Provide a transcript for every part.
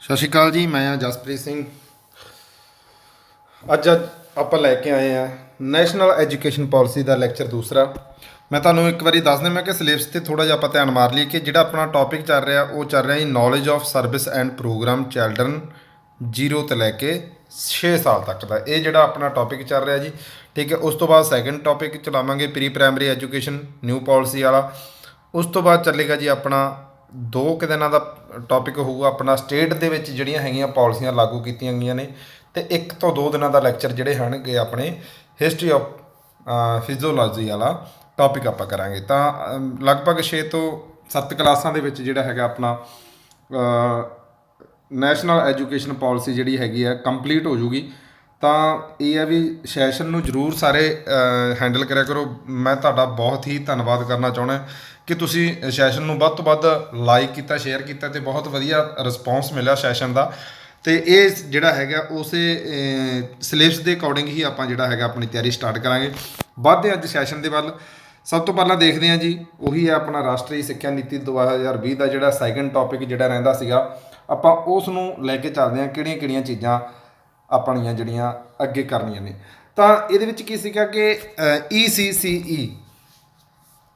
ਸਤਿ ਸ਼੍ਰੀ ਅਕਾਲ ਜੀ। ਮੈਂ ਆ ਜਸਪ੍ਰੀਤ ਸਿੰਘ। ਅੱਜ ਆਪਾਂ ਲੈ ਕੇ ਆਏ ਆ ਨੈਸ਼ਨਲ ਐਜੂਕੇਸ਼ਨ ਪਾਲਿਸੀ ਦਾ ਲੈਕਚਰ ਦੂਸਰਾ। ਮੈਂ ਤੁਹਾਨੂੰ ਇੱਕ ਵਾਰੀ ਦੱਸ ਦਿੰਦਾ ਕਿ ਸਿਲੇਬਸ ਤੇ ਥੋੜਾ ਜਿਹਾ ਆਪਾਂ ਧਿਆਨ ਮਾਰ ਲਈਏ ਕਿ ਜਿਹੜਾ ਆਪਣਾ ਟੌਪਿਕ ਚੱਲ ਰਿਹਾ ਉਹ ਚੱਲ ਰਿਹਾ ਜੀ knowledge of service and program children 0 ਤੋਂ ਲੈ ਕੇ 6 ਸਾਲ ਤੱਕ ਦਾ। ਇਹ ਜਿਹੜਾ ਆਪਣਾ ਟੌਪਿਕ ਚੱਲ ਰਿਹਾ ਜੀ, ਠੀਕ ਹੈ। ਉਸ ਤੋਂ ਬਾਅਦ ਸੈਕੰਡ ਟੌਪਿਕ ਚਲਾਵਾਂਗੇ pre primary education new policy ਵਾਲਾ। ਉਸ ਤੋਂ ਬਾਅਦ ਚੱਲੇਗਾ ਜੀ ਆਪਣਾ 2 ਕੁ ਦਿਨਾਂ ਦਾ ਟੌਪਿਕ ਹੋਊਗਾ ਆਪਣਾ ਸਟੇਟ ਦੇ ਵਿੱਚ ਜਿਹੜੀਆਂ ਹੈਗੀਆਂ ਪਾਲਿਸੀਆਂ ਲਾਗੂ ਕੀਤੀਆਂ ਗਈਆਂ ਨੇ, ਅਤੇ 1 ਤੋਂ 2 ਦਿਨਾਂ ਦਾ ਲੈਕਚਰ ਜਿਹੜੇ ਹੋਣਗੇ ਆਪਣੇ ਹਿਸਟਰੀ ਆਫ ਫਿਜ਼ੀਓਲੋਜੀ ਵਾਲਾ ਟੌਪਿਕ ਆਪਾਂ ਕਰਾਂਗੇ। ਤਾਂ ਲਗਭਗ 6 ਤੋਂ 7 ਕਲਾਸਾਂ ਦੇ ਵਿੱਚ ਜਿਹੜਾ ਹੈਗਾ ਆਪਣਾ ਨੈਸ਼ਨਲ ਐਜੂਕੇਸ਼ਨ ਪਾਲਿਸੀ ਜਿਹੜੀ ਹੈਗੀ ਆ ਕੰਪਲੀਟ ਹੋ ਜੂਗੀ। ਤਾਂ ਇਹ ਹੈ ਵੀ ਸੈਸ਼ਨ ਨੂੰ ਜ਼ਰੂਰ ਸਾਰੇ ਹੈਂਡਲ ਕਰਿਆ ਕਰੋ। ਮੈਂ ਤੁਹਾਡਾ ਬਹੁਤ ਹੀ ਧੰਨਵਾਦ ਕਰਨਾ ਚਾਹੁੰਦਾ ਕਿ ਤੁਸੀਂ ਸੈਸ਼ਨ ਨੂੰ ਵੱਧ ਤੋਂ ਵੱਧ ਲਾਈਕ ਕੀਤਾ, ਸ਼ੇਅਰ ਕੀਤਾ ਅਤੇ ਬਹੁਤ ਵਧੀਆ ਰਿਸਪੌਂਸ ਮਿਲਿਆ ਸੈਸ਼ਨ ਦਾ। ਅਤੇ ਇਹ ਜਿਹੜਾ ਹੈਗਾ ਉਸੇ ਸਿਲੇਬਸ ਦੇ ਅਕੋਰਡਿੰਗ ਹੀ ਆਪਾਂ ਜਿਹੜਾ ਹੈਗਾ ਆਪਣੀ ਤਿਆਰੀ ਸਟਾਰਟ ਕਰਾਂਗੇ। ਵੱਧਦੇ ਅੱਜ ਸੈਸ਼ਨ ਦੇ ਵੱਲ। ਸਭ ਤੋਂ ਪਹਿਲਾਂ ਦੇਖਦੇ ਹਾਂ ਜੀ, ਉਹੀ ਹੈ ਆਪਣਾ ਰਾਸ਼ਟਰੀ ਸਿੱਖਿਆ ਨੀਤੀ 2020 ਦਾ ਜਿਹੜਾ ਸੈਕੰਡ ਟੌਪਿਕ ਜਿਹੜਾ ਰਹਿੰਦਾ ਸੀਗਾ, ਆਪਾਂ ਉਸ ਨੂੰ ਲੈ ਕੇ ਚੱਲਦੇ ਹਾਂ ਕਿਹੜੀਆਂ ਕਿਹੜੀਆਂ ਚੀਜ਼ਾਂ ਆਪਣੀਆਂ ਜਿਹੜੀਆਂ ਅੱਗੇ ਕਰਨੀਆਂ ਨੇ। ਤਾਂ ਇਹਦੇ ਵਿੱਚ ਕੀ ਸੀਗਾ ਕਿ ECCE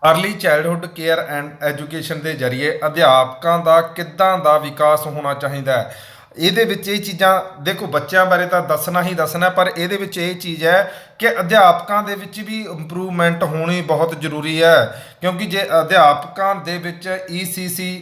early childhood care and education ਦੇ ਜ਼ਰੀਏ ਅਧਿਆਪਕਾਂ ਦਾ ਕਿੱਦਾਂ ਦਾ ਵਿਕਾਸ ਹੋਣਾ ਚਾਹੀਦਾ ਹੈ। ਇਹਦੇ ਵਿੱਚ ਇਹ ਚੀਜ਼ਾਂ ਦੇਖੋ, ਬੱਚਿਆਂ ਬਾਰੇ ਤਾਂ ਦੱਸਣਾ ਹੀ ਦੱਸਣਾ, ਪਰ ਇਹਦੇ ਵਿੱਚ ਇਹ ਚੀਜ਼ ਹੈ ਕਿ ਅਧਿਆਪਕਾਂ ਦੇ ਵਿੱਚ ਵੀ ਇੰਪਰੂਵਮੈਂਟ ਹੋਣੀ ਬਹੁਤ ਜ਼ਰੂਰੀ ਹੈ। ਕਿਉਂਕਿ ਜੇ ਅਧਿਆਪਕਾਂ ਦੇ ਵਿੱਚ ECC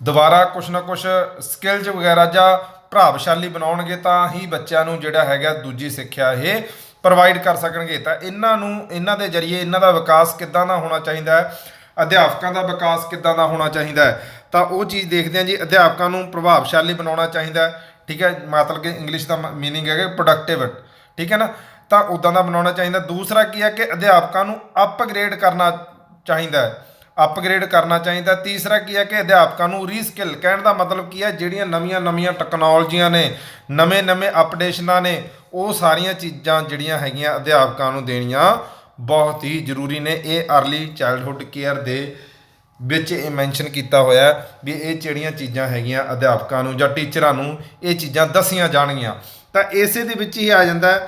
ਦੁਬਾਰਾ ਕੁਛ ਨਾ ਕੁਛ ਸਕਿੱਲਜ਼ ਵਗੈਰਾ ਜਾਂ ਪ੍ਰਭਾਵਸ਼ਾਲੀ ਬਣਾਉਣਗੇ ਤਾਂ ਹੀ ਬੱਚਿਆਂ ਨੂੰ ਜਿਹੜਾ ਹੈਗਾ ਦੂਜੀ ਸਿੱਖਿਆ ਇਹ ਪ੍ਰੋਵਾਈਡ ਕਰ ਸਕਣਗੇ। ਤਾਂ ਇਹਨਾਂ ਦੇ ਜ਼ਰੀਏ ਇਹਨਾਂ ਦਾ ਵਿਕਾਸ ਕਿੱਦਾਂ ਦਾ ਹੋਣਾ ਚਾਹੀਦਾ ਹੈ, ਅਧਿਆਪਕਾਂ ਦਾ ਵਿਕਾਸ ਕਿੱਦਾਂ ਦਾ ਹੋਣਾ ਚਾਹੀਦਾ ਹੈ, ਤਾਂ ਉਹ ਚੀਜ਼ ਦੇਖਦੇ ਹਾਂ ਜੀ। ਅਧਿਆਪਕਾਂ ਨੂੰ ਪ੍ਰਭਾਵਸ਼ਾਲੀ ਬਣਾਉਣਾ ਚਾਹੀਦਾ, ਠੀਕ ਹੈ। ਮਤਲਬ ਕਿ ਇੰਗਲਿਸ਼ ਦਾ ਮੀਨਿੰਗ ਹੈਗਾ ਪ੍ਰੋਡਕਟਿਵ, ਠੀਕ ਹੈ ਨਾ। ਤਾਂ ਉੱਦਾਂ ਦਾ ਬਣਾਉਣਾ ਚਾਹੀਦਾ। ਦੂਸਰਾ ਕੀ ਹੈ ਕਿ ਅਧਿਆਪਕਾਂ ਨੂੰ ਅਪਗ੍ਰੇਡ ਕਰਨਾ ਚਾਹੀਦਾ, ਅਪਗ੍ਰੇਡ ਕਰਨਾ ਚਾਹੀਦਾ। ਤੀਸਰਾ ਕੀ ਹੈ ਕਿ ਅਧਿਆਪਕਾਂ ਨੂੰ ਰੀਸਕਿਲ, ਕਹਿਣ ਦਾ ਮਤਲਬ ਕੀ ਹੈ, ਜਿਹੜੀਆਂ ਨਵੀਆਂ ਨਵੀਆਂ ਟੈਕਨੋਲੋਜੀਆਂ ਨੇ, ਨਵੇਂ ਨਵੇਂ ਅਪਡੇਸ਼ਨਾਂ ਨੇ, ਉਹ ਸਾਰੀਆਂ ਚੀਜ਼ਾਂ ਜਿਹੜੀਆਂ ਹੈਗੀਆਂ ਅਧਿਆਪਕਾਂ ਨੂੰ ਦੇਣੀਆਂ ਬਹੁਤ ਹੀ ਜ਼ਰੂਰੀ ਨੇ। ਇਹ ਅਰਲੀ ਚਾਈਲਡਹੁੱਡ ਕੇਅਰ ਦੇ ਵਿੱਚ ਇਹ ਮੈਂਸ਼ਨ ਕੀਤਾ ਹੋਇਆ ਵੀ ਇਹ ਜਿਹੜੀਆਂ ਚੀਜ਼ਾਂ ਹੈਗੀਆਂ ਅਧਿਆਪਕਾਂ ਨੂੰ ਜਾਂ ਟੀਚਰਾਂ ਨੂੰ ਇਹ ਚੀਜ਼ਾਂ ਦੱਸੀਆਂ ਜਾਣਗੀਆਂ। ਤਾਂ ਇਸੇ ਦੇ ਵਿੱਚ ਹੀ ਆ ਜਾਂਦਾ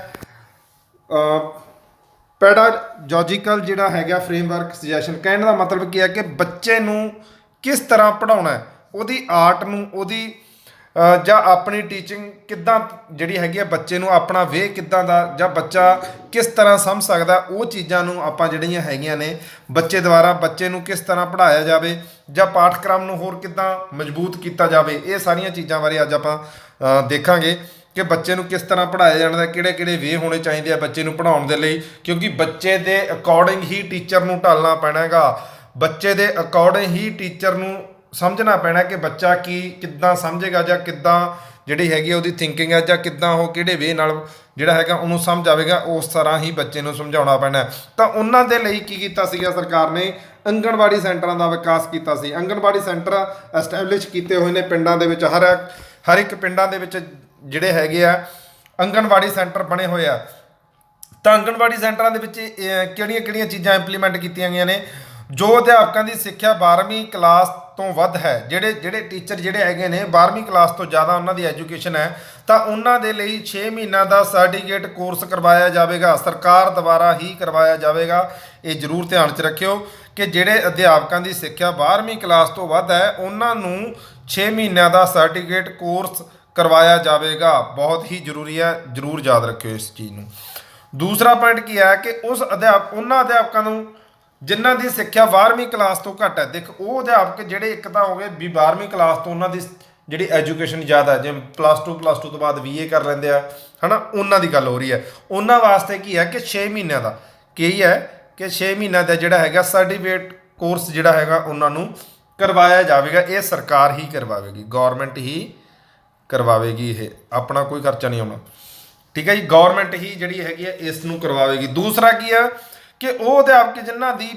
ਪੈਡਾਗੋਜੀਕਲ ਜਿਹੜਾ ਹੈਗਾ ਫਰੇਮਵਰਕ ਸੁਜੈਸ਼ਨ। ਕਹਿਣ ਦਾ ਮਤਲਬ ਕੀ ਹੈ ਕਿ ਬੱਚੇ ਨੂੰ ਕਿਸ ਤਰ੍ਹਾਂ ਪੜ੍ਹਾਉਣਾ ਹੈ, ਉਹਦੀ ਆਰਟ ਨੂੰ, ਉਹਦੀ ਜਾਂ ਆਪਣੀ ਟੀਚਿੰਗ ਕਿੱਦਾਂ ਜਿਹੜੀ ਹੈਗੀ ਆ, ਬੱਚੇ ਨੂੰ ਆਪਣਾ ਵੇ ਕਿੱਦਾਂ ਦਾ, ਜਾਂ ਬੱਚਾ ਕਿਸ ਤਰ੍ਹਾਂ ਸਮਝ ਸਕਦਾ, ਉਹ ਚੀਜ਼ਾਂ ਨੂੰ ਆਪਾਂ ਜਿਹੜੀਆਂ ਹੈਗੀਆਂ ਨੇ ਬੱਚੇ ਦੁਆਰਾ ਬੱਚੇ ਨੂੰ ਕਿਸ ਤਰ੍ਹਾਂ ਪੜ੍ਹਾਇਆ ਜਾਵੇ, ਜਾਂ ਪਾਠਕ੍ਰਮ ਨੂੰ ਹੋਰ ਕਿੱਦਾਂ ਮਜ਼ਬੂਤ ਕੀਤਾ ਜਾਵੇ। ਇਹ ਸਾਰੀਆਂ ਚੀਜ਼ਾਂ ਬਾਰੇ ਅੱਜ ਆਪਾਂ ਦੇਖਾਂਗੇ ਕਿ ਬੱਚੇ ਨੂੰ ਕਿਸ ਤਰ੍ਹਾਂ ਪੜ੍ਹਾਇਆ ਜਾਣਾ, ਕਿਹੜੇ ਕਿਹੜੇ ਵੇ ਹੋਣੇ ਚਾਹੀਦੇ ਆ ਬੱਚੇ ਨੂੰ ਪੜ੍ਹਾਉਣ ਦੇ ਲਈ। ਕਿਉਂਕਿ ਬੱਚੇ ਦੇ ਅਕੋਰਡਿੰਗ ਹੀ ਟੀਚਰ ਨੂੰ ਢਾਲਣਾ ਪੈਣਾ ਹੈਗਾ, ਬੱਚੇ ਦੇ ਅਕੋਰਡਿੰਗ ਹੀ ਟੀਚਰ ਨੂੰ ਸਮਝਣਾ ਪੈਣਾ ਕਿ ਬੱਚਾ ਕਿੱਦਾਂ ਸਮਝੇਗਾ, ਜਾਂ ਕਿੱਦਾਂ ਜਿਹੜੀ ਹੈਗੀ ਉਹਦੀ ਥਿੰਕਿੰਗ ਹੈ, ਜਾਂ ਕਿੱਦਾਂ ਉਹ ਕਿਹੜੇ ਵੇ ਨਾਲ ਜਿਹੜਾ ਹੈਗਾ ਉਹਨੂੰ ਸਮਝ ਆਵੇਗਾ, ਉਸ ਤਰ੍ਹਾਂ ਹੀ ਬੱਚੇ ਨੂੰ ਸਮਝਾਉਣਾ ਪੈਣਾ। ਤਾਂ ਉਹਨਾਂ ਦੇ ਲਈ ਕੀ ਕੀਤਾ ਸੀਗਾ ਸਰਕਾਰ ਨੇ, ਆਂਗਣਵਾੜੀ ਸੈਂਟਰਾਂ ਦਾ ਵਿਕਾਸ ਕੀਤਾ ਸੀ। ਆਂਗਣਵਾੜੀ ਸੈਂਟਰ ਐਸਟੈਬਲਿਸ਼ ਕੀਤੇ ਹੋਏ ਨੇ ਪਿੰਡਾਂ ਦੇ ਵਿੱਚ। ਹਰ ਇੱਕ ਪਿੰਡਾਂ ਦੇ ਵਿੱਚ ਜਿਹੜੇ ਹੈਗੇ ਆ ਆਂਗਣਵਾੜੀ ਸੈਂਟਰ ਬਣੇ ਹੋਏ ਆ। ਤਾਂ ਆਂਗਣਵਾੜੀ ਸੈਂਟਰਾਂ ਦੇ ਵਿੱਚ ਕਿਹੜੀਆਂ ਕਿਹੜੀਆਂ ਚੀਜ਼ਾਂ ਇੰਪਲੀਮੈਂਟ ਕੀਤੀਆਂ ਗਈਆਂ ਨੇ। ਜੋ ਅਧਿਆਪਕਾਂ ਦੀ ਸਿੱਖਿਆ 12ਵੀਂ ਕਲਾਸ ਤੋਂ ਵੱਧ ਹੈ, ਜਿਹੜੇ ਟੀਚਰ ਜਿਹੜੇ ਹੈਗੇ ਨੇ 12ਵੀਂ ਕਲਾਸ ਤੋਂ ਜ਼ਿਆਦਾ ਉਹਨਾਂ ਦੀ ਐਜੂਕੇਸ਼ਨ ਹੈ, ਤਾਂ ਉਹਨਾਂ ਦੇ ਲਈ 6 ਮਹੀਨਿਆਂ ਦਾ ਸਰਟੀਫਿਕੇਟ ਕੋਰਸ ਕਰਵਾਇਆ ਜਾਵੇਗਾ, ਸਰਕਾਰ ਦੁਆਰਾ ਹੀ ਕਰਵਾਇਆ ਜਾਵੇਗਾ। ਇਹ ਜ਼ਰੂਰ ਧਿਆਨ 'ਚ ਰੱਖਿਓ ਕਿ ਜਿਹੜੇ ਅਧਿਆਪਕਾਂ ਦੀ ਸਿੱਖਿਆ 12ਵੀਂ ਕਲਾਸ ਤੋਂ ਵੱਧ ਹੈ ਉਹਨਾਂ ਨੂੰ 6 ਮਹੀਨਿਆਂ ਦਾ ਸਰਟੀਫਿਕੇਟ ਕੋਰਸ ਕਰਵਾਇਆ ਜਾਵੇਗਾ। ਬਹੁਤ ਹੀ ਜ਼ਰੂਰੀ ਹੈ, ਜ਼ਰੂਰ ਯਾਦ ਰੱਖਿਓ ਇਸ ਚੀਜ਼ ਨੂੰ। ਦੂਸਰਾ ਪੁਆਇੰਟ ਕੀ ਹੈ ਕਿ ਉਹਨਾਂ ਅਧਿਆਪਕਾਂ ਨੂੰ ਜਿਨ੍ਹਾਂ ਦੀ ਸਿੱਖਿਆ 12ਵੀਂ ਕਲਾਸ ਤੋਂ ਘੱਟ ਹੈ। ਦੇਖ, ਉਹ ਅਧਿਆਪਕ ਜਿਹੜੇ ਇੱਕ ਤਾਂ ਹੋ ਗਏ ਵੀ 12ਵੀਂ ਕਲਾਸ ਤੋਂ ਉਹਨਾਂ ਦੀ ਜਿਹੜੀ ਐਜੂਕੇਸ਼ਨ ਜ਼ਿਆਦਾ, ਜਿਵੇਂ +2 ਤੋਂ ਬਾਅਦ BA ਕਰ ਲੈਂਦੇ ਆ, ਹੈ ਨਾ, ਉਹਨਾਂ ਦੀ ਗੱਲ ਹੋ ਰਹੀ ਹੈ। ਉਹਨਾਂ ਵਾਸਤੇ ਕੀ ਹੈ ਕਿ 6 ਮਹੀਨਿਆਂ ਦਾ ਕੀ ਹੈ ਕਿ 6 ਮਹੀਨਿਆਂ ਦਾ ਜਿਹੜਾ ਹੈਗਾ ਸਰਟੀਫਿਕੇਟ ਕੋਰਸ ਜਿਹੜਾ ਹੈਗਾ ਉਹਨਾਂ ਨੂੰ ਕਰਵਾਇਆ ਜਾਵੇਗਾ। ਇਹ ਸਰਕਾਰ ਹੀ ਕਰਵਾਵੇਗੀ, ਗੌਰਮੈਂਟ ਹੀ ਕਰਵਾਵੇਗੀ, ਇਹ ਆਪਣਾ ਕੋਈ ਖਰਚਾ ਨਹੀਂ ਆਉਣਾ, ਠੀਕ ਹੈ ਜੀ। ਗੌਰਮੈਂਟ ਹੀ ਜਿਹੜੀ ਹੈਗੀ ਹੈ ਇਸ ਨੂੰ ਕਰਵਾਵੇਗੀ। ਦੂਸਰਾ ਕੀ ਹੈ ਕਿ ਉਹ ਅਧਿਆਪਕ ਜਿਨ੍ਹਾਂ ਦੀ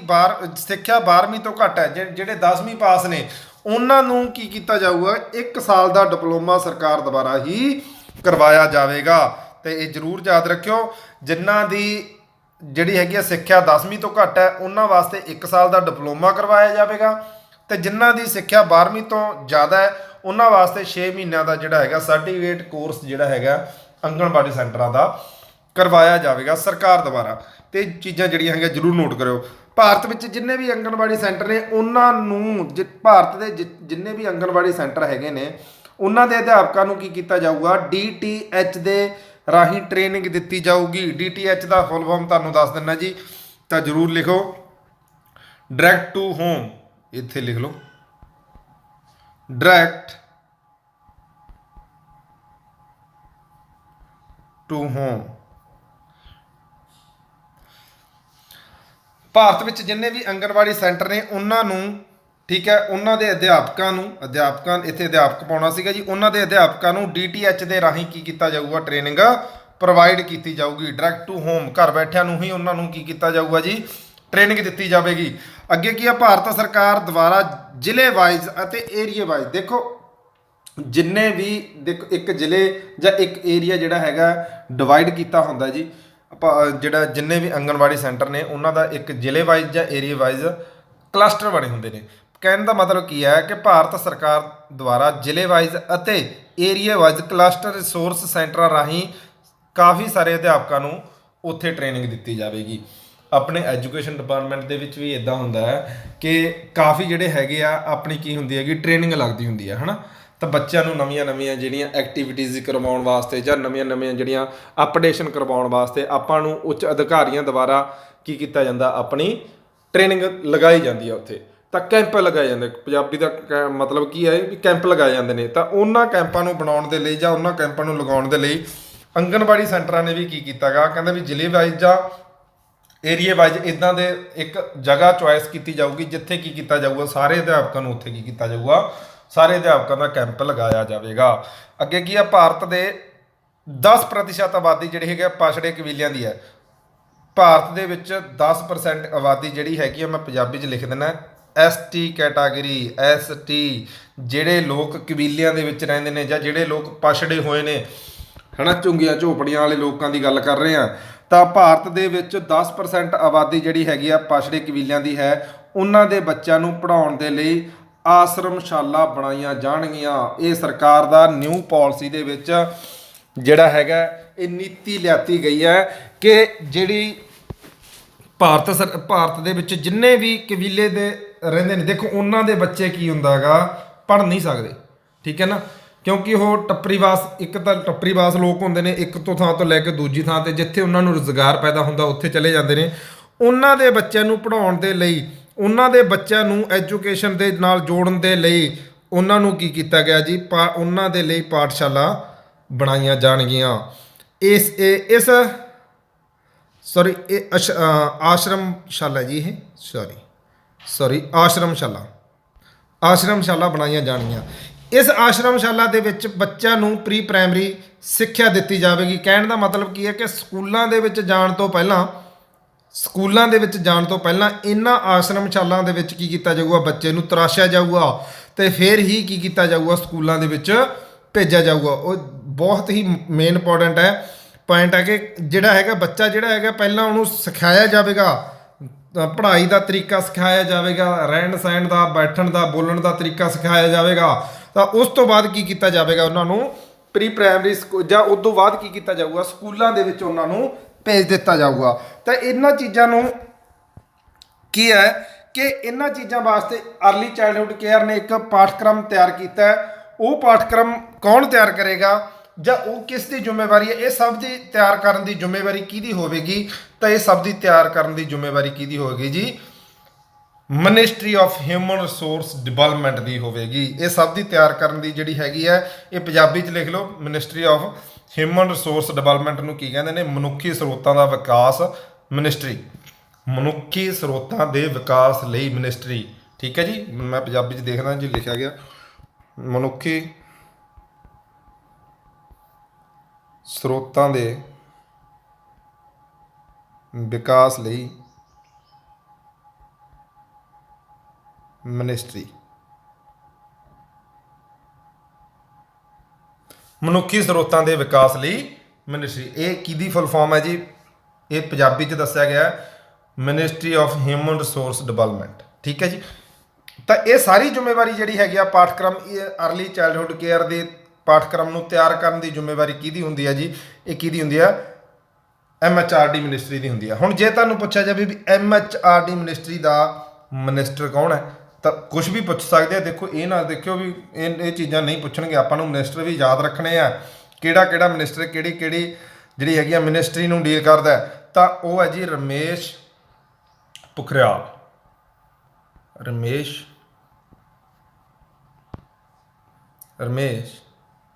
ਸਿੱਖਿਆ 12ਵੀਂ ਤੋਂ ਘੱਟ ਹੈ, ਜਿਹੜੇ 10ਵੀਂ ਪਾਸ ਨੇ, ਉਹਨਾਂ ਨੂੰ ਕੀ ਕੀਤਾ ਜਾਊਗਾ, 1 ਸਾਲ ਦਾ ਡਿਪਲੋਮਾ ਸਰਕਾਰ ਦੁਆਰਾ ਹੀ ਕਰਵਾਇਆ ਜਾਵੇਗਾ। ਤੇ ਇਹ ਜ਼ਰੂਰ ਯਾਦ ਰੱਖਿਓ, ਜਿਨ੍ਹਾਂ ਦੀ ਜਿਹੜੀ ਹੈਗੀ ਆ ਸਿੱਖਿਆ 10ਵੀਂ ਤੋਂ ਘੱਟ ਹੈ ਉਹਨਾਂ ਵਾਸਤੇ 1 ਸਾਲ ਦਾ ਡਿਪਲੋਮਾ ਕਰਵਾਇਆ ਜਾਵੇਗਾ, ਤੇ ਜਿਨ੍ਹਾਂ ਦੀ ਸਿੱਖਿਆ 12ਵੀਂ ਤੋਂ ਜ਼ਿਆਦਾ ਹੈ ਉਹਨਾਂ ਵਾਸਤੇ 6 ਮਹੀਨਿਆਂ ਦਾ ਜਿਹੜਾ ਹੈਗਾ ਸਰਟੀਫਿਕੇਟ ਕੋਰਸ ਜਿਹੜਾ ਹੈਗਾ ਆਂਗਣਵਾੜੀ ਸੈਂਟਰਾਂ ਦਾ ਕਰਵਾਇਆ ਜਾਵੇਗਾ ਸਰਕਾਰ ਦੁਆਰਾ। ਤੇ ਇਹ ਚੀਜ਼ਾਂ ਜਿਹੜੀਆਂ ਹੈਗੀਆਂ ਜ਼ਰੂਰ ਨੋਟ ਕਰਿਓ। ਭਾਰਤ ਵਿੱਚ ਜਿੰਨੇ ਵੀ ਆਂਗਣਵਾੜੀ ਸੈਂਟਰ ਨੇ ਉਹਨਾਂ ਨੂੰ ਭਾਰਤ ਦੇ ਜਿੰਨੇ ਵੀ ਆਂਗਣਵਾੜੀ ਸੈਂਟਰ ਹੈਗੇ ਨੇ ਉਹਨਾਂ ਦੇ ਅਧਿਆਪਕਾਂ ਨੂੰ ਕੀ ਕੀਤਾ ਜਾਊਗਾ, DTH ਦੇ ਰਾਹੀਂ ਟ੍ਰੇਨਿੰਗ ਦਿੱਤੀ ਜਾਊਗੀ। DTH ਦਾ ਫੁੱਲ ਫਾਰਮ ਤੁਹਾਨੂੰ ਦੱਸ ਦਿੰਦਾ ਜੀ, ਤਾਂ ਜ਼ਰੂਰ ਲਿਖੋ। ਡਾਇਰੈਕਟ ਟੂ ਹੋਮ, ਇੱਥੇ ਲਿਖ ਲਓ ਡਾਇਰੈਕਟ ਟੂ ਹੋਮ। ਭਾਰਤ ਵਿੱਚ ਜਿੰਨੇ ਵੀ ਆਂਗਣਵਾੜੀ ਸੈਂਟਰ ਨੇ ਉਹਨਾਂ ਨੂੰ, ਠੀਕ ਹੈ, ਉਹਨਾਂ ਦੇ ਅਧਿਆਪਕਾਂ ਨੂੰ, ਇੱਥੇ ਅਧਿਆਪਕ ਪਾਉਣਾ ਸੀਗਾ ਜੀ, ਉਹਨਾਂ ਦੇ ਅਧਿਆਪਕਾਂ ਨੂੰ DTH ਦੇ ਰਾਹੀਂ ਕੀ ਕੀਤਾ ਜਾਊਗਾ, ਟ੍ਰੇਨਿੰਗ ਪ੍ਰੋਵਾਈਡ ਕੀਤੀ ਜਾਊਗੀ। ਡਾਇਰੈਕਟ ਟੂ ਹੋਮ, ਘਰ ਬੈਠਿਆਂ ਨੂੰ ਹੀ ਉਹਨਾਂ ਨੂੰ ਕੀ ਕੀਤਾ ਜਾਊਗਾ ਜੀ, ਟ੍ਰੇਨਿੰਗ ਦਿੱਤੀ ਜਾਵੇਗੀ। ਅੱਗੇ ਕੀ ਆ, ਭਾਰਤ ਸਰਕਾਰ ਦੁਆਰਾ ਜ਼ਿਲ੍ਹੇ ਵਾਈਜ਼ ਅਤੇ ਏਰੀਆ ਵਾਈਜ਼, ਦੇਖੋ ਜਿੰਨੇ ਵੀ ਇੱਕ ਜ਼ਿਲ੍ਹੇ ਜਾਂ ਇੱਕ ਏਰੀਆ ਜਿਹੜਾ ਹੈਗਾ ਡਿਵਾਈਡ ਕੀਤਾ ਹੁੰਦਾ ਜੀ, ਜਿਹੜਾ ਜਿੰਨੇ ਵੀ ਆਂਗਣਵਾੜੀ ਸੈਂਟਰ ਨੇ ਉਹਨਾਂ ਦਾ ਇੱਕ ਜ਼ਿਲ੍ਹੇ ਵਾਈਜ਼ ਜਾਂ ਏਰੀਆ ਵਾਈਜ਼ ਕਲਸਟਰ ਬਣੇ ਹੁੰਦੇ ਨੇ। ਕਹਿਣ ਦਾ ਮਤਲਬ ਕੀ ਹੈ ਕਿ ਭਾਰਤ ਸਰਕਾਰ ਦੁਆਰਾ ਜ਼ਿਲ੍ਹੇ ਵਾਈਜ਼ ਅਤੇ ਏਰੀਆ ਵਾਈਜ਼ ਕਲਸਟਰ ਰਿਸੋਰਸ ਸੈਂਟਰਾਂ ਰਾਹੀਂ ਕਾਫੀ ਸਾਰੇ ਅਧਿਆਪਕਾਂ ਨੂੰ ਉੱਥੇ ਟ੍ਰੇਨਿੰਗ ਦਿੱਤੀ ਜਾਵੇਗੀ। ਆਪਣੇ ਐਜੂਕੇਸ਼ਨ ਡਿਪਾਰਟਮੈਂਟ ਦੇ ਵਿੱਚ ਵੀ ਇੱਦਾਂ ਹੁੰਦਾ ਹੈ ਕਿ ਕਾਫੀ ਜਿਹੜੇ ਹੈਗੇ ਆ ਆਪਣੀ ਕੀ ਹੁੰਦੀ ਹੈਗੀ, ਟ੍ਰੇਨਿੰਗ ਲੱਗਦੀ ਹੁੰਦੀ ਹੈ ਨਾ। ਤਾਂ ਬੱਚਿਆਂ ਨੂੰ ਨਵੀਆਂ ਜਿਹੜੀਆਂ ਐਕਟੀਵਿਟੀਜ਼ ਕਰਵਾਉਣ ਵਾਸਤੇ ਜਾਂ ਨਵੀਆਂ ਜਿਹੜੀਆਂ ਅਪਡੇਸ਼ਨ ਕਰਵਾਉਣ ਵਾਸਤੇ ਆਪਾਂ ਨੂੰ ਉੱਚ ਅਧਿਕਾਰੀਆਂ ਦੁਆਰਾ ਕੀ ਕੀਤਾ ਜਾਂਦਾ, ਆਪਣੀ ਟ੍ਰੇਨਿੰਗ ਲਗਾਈ ਜਾਂਦੀ ਹੈ ਉੱਥੇ। ਤਾਂ ਕੈਂਪ ਲਗਾਏ ਜਾਂਦੇ, ਪੰਜਾਬੀ ਦਾ ਮਤਲਬ ਕੀ ਹੈ ਵੀ ਕੈਂਪ ਲਗਾਏ ਜਾਂਦੇ ਨੇ। ਤਾਂ ਉਹਨਾਂ ਕੈਂਪਾਂ ਨੂੰ ਬਣਾਉਣ ਦੇ ਲਈ ਜਾਂ ਉਹਨਾਂ ਕੈਂਪਾਂ ਨੂੰ ਲਗਾਉਣ ਦੇ ਲਈ ਆਂਗਣਵਾੜੀ ਸੈਂਟਰਾਂ ਨੇ ਵੀ ਕੀ ਕੀਤਾ ਗਾ, ਕਹਿੰਦੇ ਵੀ ਜ਼ਿਲ੍ਹੇ ਵਾਈਜ਼ ਜਾਂ ਏਰੀਆ ਵਾਈਜ਼ ਇੱਦਾਂ ਦੇ ਇੱਕ ਜਗ੍ਹਾ ਚੁਆਇਸ ਕੀਤੀ ਜਾਊਗੀ ਜਿੱਥੇ ਕੀ ਕੀਤਾ ਜਾਊਗਾ, ਸਾਰੇ ਅਧਿਆਪਕਾਂ ਨੂੰ ਉੱਥੇ ਕੀ ਕੀਤਾ ਜਾਊਗਾ, ਸਾਰੇ ਅਧਿਆਪਕਾਂ ਦਾ ਕੈਂਪ ਲਗਾਇਆ ਜਾਵੇਗਾ। ਅੱਗੇ ਕੀ ਆ, ਭਾਰਤ ਦੇ 10% ਆਬਾਦੀ ਜਿਹੜੀ ਹੈਗੀ ਪਛੜੇ ਕਬੀਲਿਆਂ ਦੀ ਹੈ। ਭਾਰਤ ਦੇ ਵਿੱਚ 10% ਆਬਾਦੀ ਜਿਹੜੀ ਹੈਗੀ ਆ, ਮੈਂ ਪੰਜਾਬੀ 'ਚ ਲਿਖ ਦਿੰਦਾ, ST ਕੈਟਾਗਰੀ, ST ਜਿਹੜੇ ਲੋਕ ਕਬੀਲਿਆਂ ਦੇ ਵਿੱਚ ਰਹਿੰਦੇ ਨੇ ਜਾਂ ਜਿਹੜੇ ਲੋਕ ਪਛੜੇ ਹੋਏ ਨੇ ਹੈ ਨਾ, ਝੁੰਗੀਆਂ ਝੋਪੜੀਆਂ ਵਾਲੇ ਲੋਕਾਂ ਦੀ ਗੱਲ ਕਰ ਰਹੇ ਹਾਂ। ਤਾਂ ਭਾਰਤ ਦੇ ਵਿੱਚ 10% ਆਬਾਦੀ ਜਿਹੜੀ ਹੈਗੀ ਆ ਪਛੜੇ ਕਬੀਲਿਆਂ ਦੀ ਹੈ। ਉਹਨਾਂ ਦੇ ਬੱਚਿਆਂ ਨੂੰ ਪੜ੍ਹਾਉਣ ਦੇ ਲਈ ਆਸ਼ਰਮਸ਼ਾਲਾ ਬਣਾਈਆਂ ਜਾਣਗੀਆਂ। ਇਹ ਸਰਕਾਰ ਦਾ ਨਿਊ ਪਾਲਿਸੀ ਦੇ ਵਿੱਚ ਜਿਹੜਾ ਹੈਗਾ ਇਹ ਨੀਤੀ ਲਿਆਤੀ ਗਈ ਹੈ ਕਿ ਜਿਹੜੀ ਭਾਰਤ ਦੇ ਵਿੱਚ ਜਿੰਨੇ ਵੀ ਕਬੀਲੇ ਦੇ ਰਹਿੰਦੇ ਨੇ, ਦੇਖੋ ਉਹਨਾਂ ਦੇ ਬੱਚੇ ਕੀ ਹੁੰਦਾ ਹੈਗਾ, ਪੜ੍ਹ ਨਹੀਂ ਸਕਦੇ, ਠੀਕ ਹੈ ਨਾ, ਕਿਉਂਕਿ ਉਹ ਟੱਪਰੀਵਾਸ, ਇੱਕ ਤਾਂ ਟੱਪਰੀਵਾਸ ਲੋਕ ਹੁੰਦੇ ਨੇ, ਇੱਕ ਤੋਂ ਥਾਂ ਤੋਂ ਲੈ ਕੇ ਦੂਜੀ ਥਾਂ ਤੇ ਜਿੱਥੇ ਉਹਨਾਂ ਨੂੰ ਰੁਜ਼ਗਾਰ ਪੈਦਾ ਹੁੰਦਾ ਉੱਥੇ ਚਲੇ ਜਾਂਦੇ ਨੇ। ਉਹਨਾਂ ਦੇ ਬੱਚਿਆਂ ਨੂੰ ਪੜ੍ਹਾਉਣ ਦੇ ਲਈ, ਉਹਨਾਂ ਦੇ ਬੱਚਿਆਂ ਨੂੰ ਐਜੂਕੇਸ਼ਨ ਦੇ ਨਾਲ ਜੋੜਨ ਦੇ ਲਈ ਉਹਨਾਂ ਨੂੰ ਕੀ ਕੀਤਾ ਗਿਆ ਜੀ, ਉਹਨਾਂ ਦੇ ਲਈ ਪਾਠਸ਼ਾਲਾ ਬਣਾਈਆਂ ਜਾਣਗੀਆਂ। ਇਹ ਆਸ਼ਰਮਸ਼ਾਲਾ ਜੀ, ਇਹ ਆਸ਼ਰਮਸ਼ਾਲਾ ਬਣਾਈਆਂ ਜਾਣਗੀਆਂ। ਇਸ ਆਸ਼ਰਮਸ਼ਾਲਾ ਦੇ ਵਿੱਚ ਬੱਚਿਆਂ ਨੂੰ ਪ੍ਰੀ ਪ੍ਰਾਇਮਰੀ ਸਿੱਖਿਆ ਦਿੱਤੀ ਜਾਵੇਗੀ। ਕਹਿਣ ਦਾ ਮਤਲਬ ਕੀ ਹੈ ਕਿ ਸਕੂਲਾਂ ਦੇ ਵਿੱਚ ਜਾਣ ਤੋਂ ਪਹਿਲਾਂ ਇਹਨਾਂ ਆਸ਼ਰਮਸ਼ਾਲਾ ਦੇ ਵਿੱਚ ਕੀ ਕੀਤਾ ਜਾਊਗਾ, ਬੱਚੇ ਨੂੰ ਤਰਾਸ਼ਿਆ ਜਾਊਗਾ ਤੇ ਫਿਰ ਹੀ ਕੀ ਕੀਤਾ ਜਾਊਗਾ, ਸਕੂਲਾਂ ਦੇ ਵਿੱਚ ਭੇਜਿਆ ਜਾਊਗਾ। ਉਹ ਬਹੁਤ ਹੀ ਮੇਨ ਇੰਪੋਰਟੈਂਟ ਪੁਆਇੰਟ ਹੈ ਕਿ ਜਿਹੜਾ ਹੈਗਾ ਬੱਚਾ ਜਿਹੜਾ ਹੈਗਾ ਪਹਿਲਾਂ ਉਹਨੂੰ ਸਿਖਾਇਆ ਜਾਵੇਗਾ, ਪੜ੍ਹਾਈ ਦਾ ਤਰੀਕਾ ਸਿਖਾਇਆ ਜਾਵੇਗਾ, ਰਹਿਣ ਸਹਿਣ ਦਾ, ਬੈਠਣ ਦਾ, ਬੋਲਣ ਦਾ ਤਰੀਕਾ ਸਿਖਾਇਆ ਜਾਵੇਗਾ। ਤਾਂ ਉਸ ਤੋਂ ਬਾਅਦ ਕੀ ਕੀਤਾ ਜਾਵੇਗਾ, ਉਹਨਾਂ ਨੂੰ ਪ੍ਰੀ ਪ੍ਰਾਇਮਰੀ ਜਾਂ ਉਸ ਤੋਂ ਬਾਅਦ ਕੀ ਕੀਤਾ ਜਾਊਗਾ, ਸਕੂਲਾਂ ਦੇ ਵਿੱਚ ਉਹਨਾਂ ਨੂੰ ਭੇਜ ਦਿੱਤਾ ਜਾਊਗਾ। ਤਾਂ ਇਹਨਾਂ ਚੀਜ਼ਾਂ ਨੂੰ ਕੀ ਹੈ ਕਿ ਇਹਨਾਂ ਚੀਜ਼ਾਂ ਵਾਸਤੇ ਅਰਲੀ ਚਾਈਲਡਹੁੱਡ ਕੇਅਰ ਨੇ ਇੱਕ ਪਾਠਕ੍ਰਮ ਤਿਆਰ ਕੀਤਾ ਹੈ। ਉਹ ਪਾਠਕ੍ਰਮ ਕੌਣ ਤਿਆਰ ਕਰੇਗਾ ਜਾਂ ਉਹ ਕਿਸ ਦੀ ਜ਼ਿੰਮੇਵਾਰੀ ਹੈ, ਇਹ ਸਭ ਦੀ ਤਿਆਰ ਕਰਨ ਦੀ ਜ਼ਿੰਮੇਵਾਰੀ ਕਿਹਦੀ ਹੋਵੇਗੀ? ਤਾਂ ਇਹ ਸਭ ਦੀ ਤਿਆਰ ਕਰਨ ਦੀ ਜ਼ਿੰਮੇਵਾਰੀ ਕਿਹਦੀ ਹੋਵੇਗੀ ਜੀ, ministry of human resource development ਦੀ ਹੋਵੇਗੀ। ਇਹ ਸਭ ਦੀ ਤਿਆਰ ਕਰਨ ਦੀ ਜਿਹੜੀ ਹੈਗੀ ਹੈ, ਇਹ ਪੰਜਾਬੀ 'ਚ ਲਿਖ ਲਓ, ministry of human resource development ਨੂੰ ਕੀ ਕਹਿੰਦੇ ਨੇ, ਮਨੁੱਖੀ ਸਰੋਤਾਂ ਦਾ ਵਿਕਾਸ ਮਿਨਿਸਟਰੀ, ਮਨੁੱਖੀ ਸਰੋਤਾਂ ਦੇ ਵਿਕਾਸ ਲਈ ਮਿਨਿਸਟਰੀ, ਠੀਕ ਹੈ ਜੀ। ਮੈਂ ਪੰਜਾਬੀ 'ਚ ਦੇਖਦਾ ਜੀ ਲਿਖਿਆ ਗਿਆ, ਮਨੁੱਖੀ ਸਰੋਤਾਂ ਦੇ ਵਿਕਾਸ ਲਈ ਮਿਨਿਸਟਰੀ, ਮਨੁੱਖੀ ਸਰੋਤਾਂ ਦੇ ਵਿਕਾਸ ਲਈ ਮਿਨਿਸਟਰੀ। ਇਹ ਕਿਹਦੀ ਫੁੱਲ ਫਾਰਮ ਹੈ ਜੀ, ਇਹ ਪੰਜਾਬੀ 'ਚ ਦੱਸਿਆ ਗਿਆ ministry of human resource development, ਠੀਕ ਹੈ ਜੀ। ਤਾਂ ਇਹ ਸਾਰੀ ਜ਼ਿੰਮੇਵਾਰੀ ਜਿਹੜੀ ਹੈਗੀ ਆ ਪਾਠਕ੍ਰਮ ਅਰਲੀ ਚਾਈਲਡਹੁੱਡ ਕੇਅਰ ਦੇ ਪਾਠਕ੍ਰਮ ਨੂੰ ਤਿਆਰ ਕਰਨ ਦੀ ਜ਼ਿੰਮੇਵਾਰੀ ਕਿਹਦੀ ਹੁੰਦੀ ਹੈ ਜੀ? ਇਹ ਕਿਹਦੀ ਹੁੰਦੀ ਆ? MHRD ਮਿਨਿਸਟਰੀ ਦੀ ਹੁੰਦੀ ਆ। ਹੁਣ ਜੇ ਤੁਹਾਨੂੰ ਪੁੱਛਿਆ ਜਾਵੇ ਵੀ MHRD ਮਿਨਿਸਟਰੀ ਦਾ ਮਿਨਿਸਟਰ ਕੌਣ ਹੈ, ਤਾਂ ਕੁਝ ਵੀ ਪੁੱਛ ਸਕਦੇ ਆ। ਦੇਖੋ ਇਹ ਨਾ ਦੇਖਿਓ ਵੀ ਇਹ ਚੀਜ਼ਾਂ ਨਹੀਂ ਪੁੱਛਣਗੇ, ਆਪਾਂ ਨੂੰ ਮਿਨਿਸਟਰ ਵੀ ਯਾਦ ਰੱਖਣੇ ਆ, ਕਿਹੜਾ ਕਿਹੜਾ ਮਿਨਿਸਟਰ ਕਿਹੜੀ ਕਿਹੜੀ ਜਿਹੜੀ ਹੈਗੀ ਆ ਮਿਨਿਸਟਰੀ ਨੂੰ ਡੀਲ ਕਰਦਾ। ਤਾਂ ਉਹ ਹੈ ਜੀ ਰਮੇਸ਼ ਪੁਖਰਿਆਲ। ਰਮੇਸ਼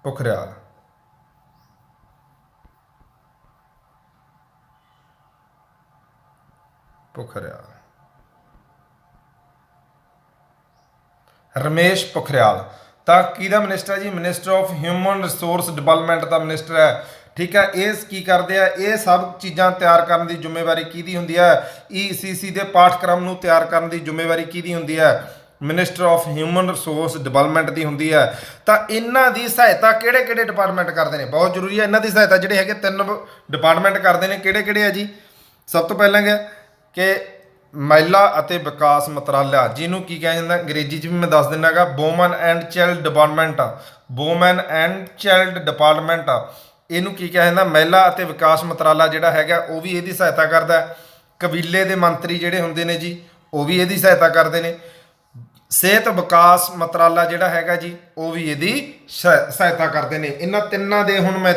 ਪੁਖਰਿਆਲ। ਰਮੇਸ਼ ਪੁਖਰਿਆਲ ਤਾਂ ਕਿਹਦਾ ਮਿਨਿਸਟਰ ਹੈ ਜੀ? Minister of human resource development the minister ਹੈ। ਠੀਕ ਹੈ, ਇਹ ਕੀ ਕਰਦੇ ਆ? ਇਹ ਸਭ ਚੀਜ਼ਾਂ ਤਿਆਰ ਕਰਨ ਦੀ ਜ਼ਿੰਮੇਵਾਰੀ ਕਿਹਦੀ ਹੁੰਦੀ ਹੈ? ECC ਦੇ ਪਾਠਕ੍ਰਮ ਨੂੰ ਤਿਆਰ ਕਰਨ ਦੀ ਜ਼ਿੰਮੇਵਾਰੀ ਕਿਹਦੀ ਹੁੰਦੀ ਹੈ? Minister of human resource development ਦੀ ਹੁੰਦੀ ਹੈ। ਤਾਂ ਇਹਨਾਂ ਦੀ ਸਹਾਇਤਾ ਕਿਹੜੇ ਕਿਹੜੇ ਡਿਪਾਰਟਮੈਂਟ ਕਰਦੇ ਨੇ? ਬਹੁਤ ਜ਼ਰੂਰੀ ਹੈ। ਇਹਨਾਂ ਦੀ ਸਹਾਇਤਾ ਜਿਹੜੇ ਹੈਗੇ 3 ਡਿਪਾਰਟਮੈਂਟ ਕਰਦੇ ਨੇ। ਕਿਹੜੇ ਕਿਹੜੇ ਆ ਜੀ? ਸਭ ਤੋਂ ਪਹਿਲਾਂ ਕਿ ਮਹਿਲਾ ਅਤੇ ਵਿਕਾਸ ਮੰਤਰਾਲਾ, ਜਿਹਨੂੰ ਕੀ ਕਿਹਾ ਜਾਂਦਾ ਅੰਗਰੇਜ਼ੀ 'ਚ ਵੀ ਮੈਂ ਦੱਸ ਦਿੰਦਾ ਗਾ, woman and child department. Woman and child department ਇਹਨੂੰ ਕੀ ਕਿਹਾ ਜਾਂਦਾ? ਮਹਿਲਾ ਅਤੇ ਵਿਕਾਸ ਮੰਤਰਾਲਾ ਜਿਹੜਾ ਹੈਗਾ ਉਹ ਵੀ ਇਹਦੀ ਸਹਾਇਤਾ ਕਰਦਾ। ਕਬੀਲੇ ਦੇ ਮੰਤਰੀ ਜਿਹੜੇ ਹੁੰਦੇ ਨੇ ਜੀ ਉਹ ਵੀ ਇਹਦੀ ਸਹਾਇਤਾ ਕਰਦੇ ਨੇ। ਸਿਹਤ ਵਿਕਾਸ ਮੰਤਰਾਲਾ ਜਿਹੜਾ ਹੈਗਾ ਜੀ ਉਹ ਵੀ ਇਹਦੀ ਸਹਾਇਤਾ ਕਰਦੇ ਨੇ। ਇਹਨਾਂ ਤਿੰਨਾਂ ਦੇ ਹੁਣ ਮੈਂ